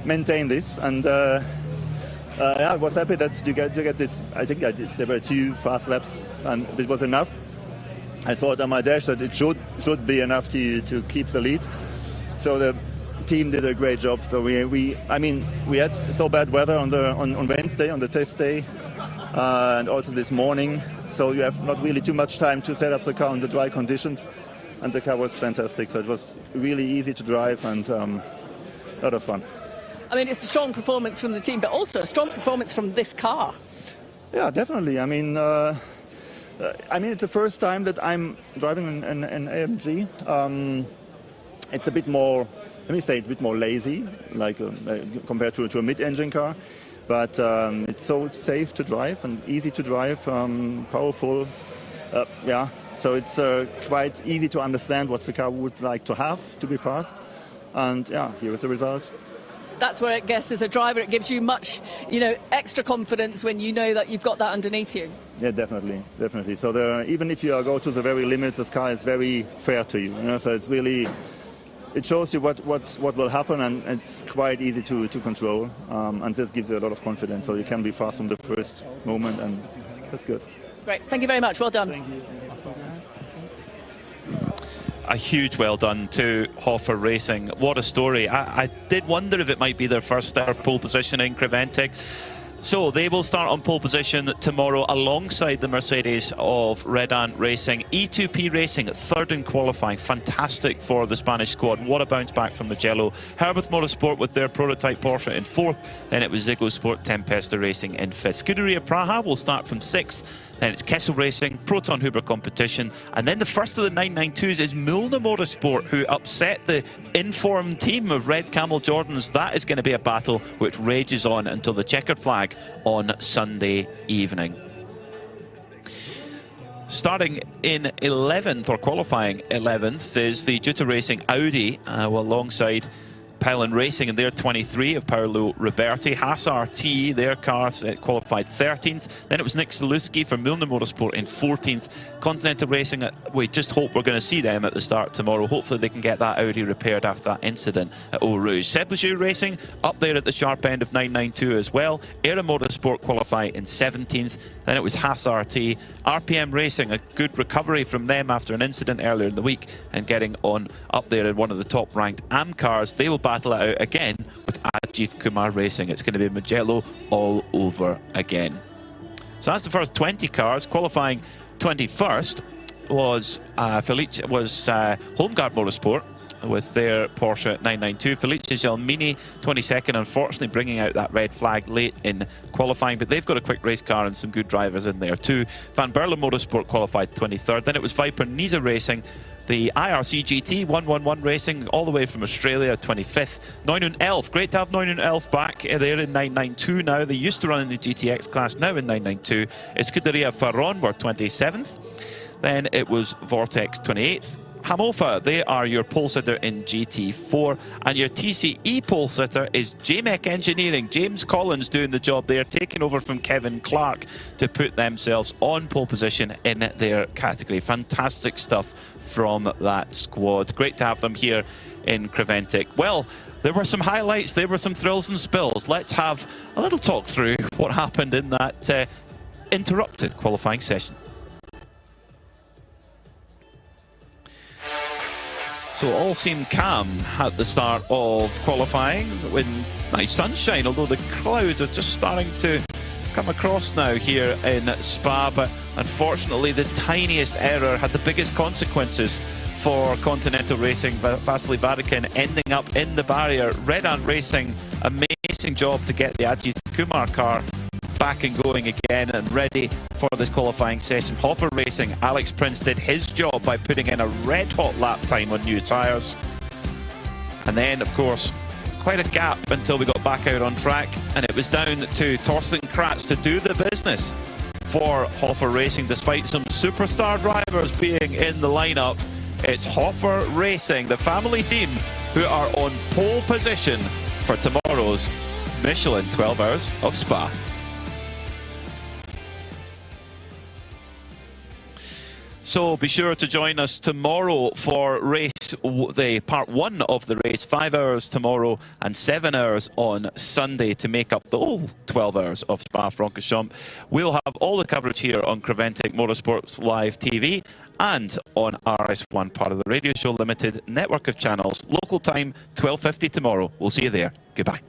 maintain this. And I was happy that you get this. I think there were 2 fast laps, and it was enough. I thought on my dash that it should be enough to keep the lead. So the team did a great job. So we had so bad weather on Wednesday on the test day, and also this morning. So you have not really too much time to set up the car in the dry conditions, and the car was fantastic. So it was really easy to drive and a lot of fun. I mean, it's a strong performance from the team, but also a strong performance from this car. Yeah, definitely. I mean, it's the first time that I'm driving an AMG. It's a bit more, let me say, a bit more lazy, like compared to a mid-engine car. But it's so safe to drive and easy to drive, powerful. So it's quite easy to understand what the car would like to have to be fast. And yeah, here is the result. That's where, I guess, as a driver, it gives you much, extra confidence when you know that you've got that underneath you. Yeah, definitely. So even if you go to the very limit, this car is very fair to you. So it's really, it shows you what will happen, and it's quite easy to control. And this gives you a lot of confidence. So you can be fast from the first moment, and that's good. Great. Thank you very much. Well done. Thank you. A huge well done to Hofer Racing. What a story. I did wonder if it might be their first ever pole position in Creventic. So they will start on pole position tomorrow alongside the Mercedes of Red Ant Racing. E2P Racing, 3rd in qualifying. Fantastic for the Spanish squad. What a bounce back from Mugello. Herbert Motorsport with their prototype Porsche in 4th. Then it was Ziggo Sport Tempesta Racing in 5th. Scuderia Praha will start from 6th. Then it's Kessel Racing, Proton Huber competition. And then the first of the 992s is Mulna Motorsport, who upset the informed team of Red Camel Jordans. That is going to be a battle which rages on until the checkered flag on Sunday evening. Starting in 11th, or qualifying 11th, is the Jutta Racing Audi, alongside Pelin Racing in their 23 of Paolo Roberti. Haas RT, their cars qualified 13th. Then it was Nick Saluski for Milner Motorsport in 14th. Continental Racing, we just hope we're going to see them at the start tomorrow. Hopefully they can get that Audi repaired after that incident at Eau Rouge. Seblejew Racing up there at the sharp end of 992 as well. Era Motorsport qualify in 17th. Then it was Haas RT. RPM Racing, a good recovery from them after an incident earlier in the week and getting on up there in one of the top ranked AM cars. They will battle it out again with Ajith Kumar Racing. It's going to be Mugello all over again. So that's the first 20 cars. Qualifying 21st was Holmgard Motorsport with their Porsche 992. Felice Gelmini, 22nd, unfortunately bringing out that red flag late in qualifying, but they've got a quick race car and some good drivers in there too. Van Berle Motorsport qualified 23rd. Then it was Viper Niza Racing, the IRC GT 111 Racing, all the way from Australia, 25th. Neunun Elf, great to have Neunun Elf back. They're in 992 now. They used to run in the GTX class, now in 992. Scuderia Ferron were 27th. Then it was Vortex 28th. Hamofa, they are your pole sitter in GT4, and your TCE pole sitter is JMEC Engineering. James Collins doing the job there, taking over from Kevin Clark to put themselves on pole position in their category. Fantastic stuff from that squad. Great to have them here in Creventic. Well, there were some highlights, there were some thrills and spills. Let's have a little talk through what happened in that interrupted qualifying session. So all seemed calm at the start of qualifying, with nice sunshine, although the clouds are just starting to come across now here in Spa. But unfortunately, the tiniest error had the biggest consequences for Continental Racing. Vasily Vatican ending up in the barrier. Red Ant Racing, amazing job to get the Ajith Kumar car back and going again and ready for this qualifying session. Hofer Racing, Alex Prince did his job by putting in a red hot lap time on new tyres. And then, of course, quite a gap until we got back out on track, and it was down to Torsten Kratz to do the business for Hofer Racing. Despite some superstar drivers being in the lineup, it's Hofer Racing, the family team, who are on pole position for tomorrow's Michelin 12 Hours of Spa. So be sure to join us tomorrow for the part 1 of the race. 5 hours tomorrow and 7 hours on Sunday to make up the whole 12 hours of SPA Francorchamps. We'll have all the coverage here on Creventic Motorsports Live TV and on RS1, part of the Radio Show Limited network of channels. Local time 12:50 tomorrow. We'll see you there. Goodbye.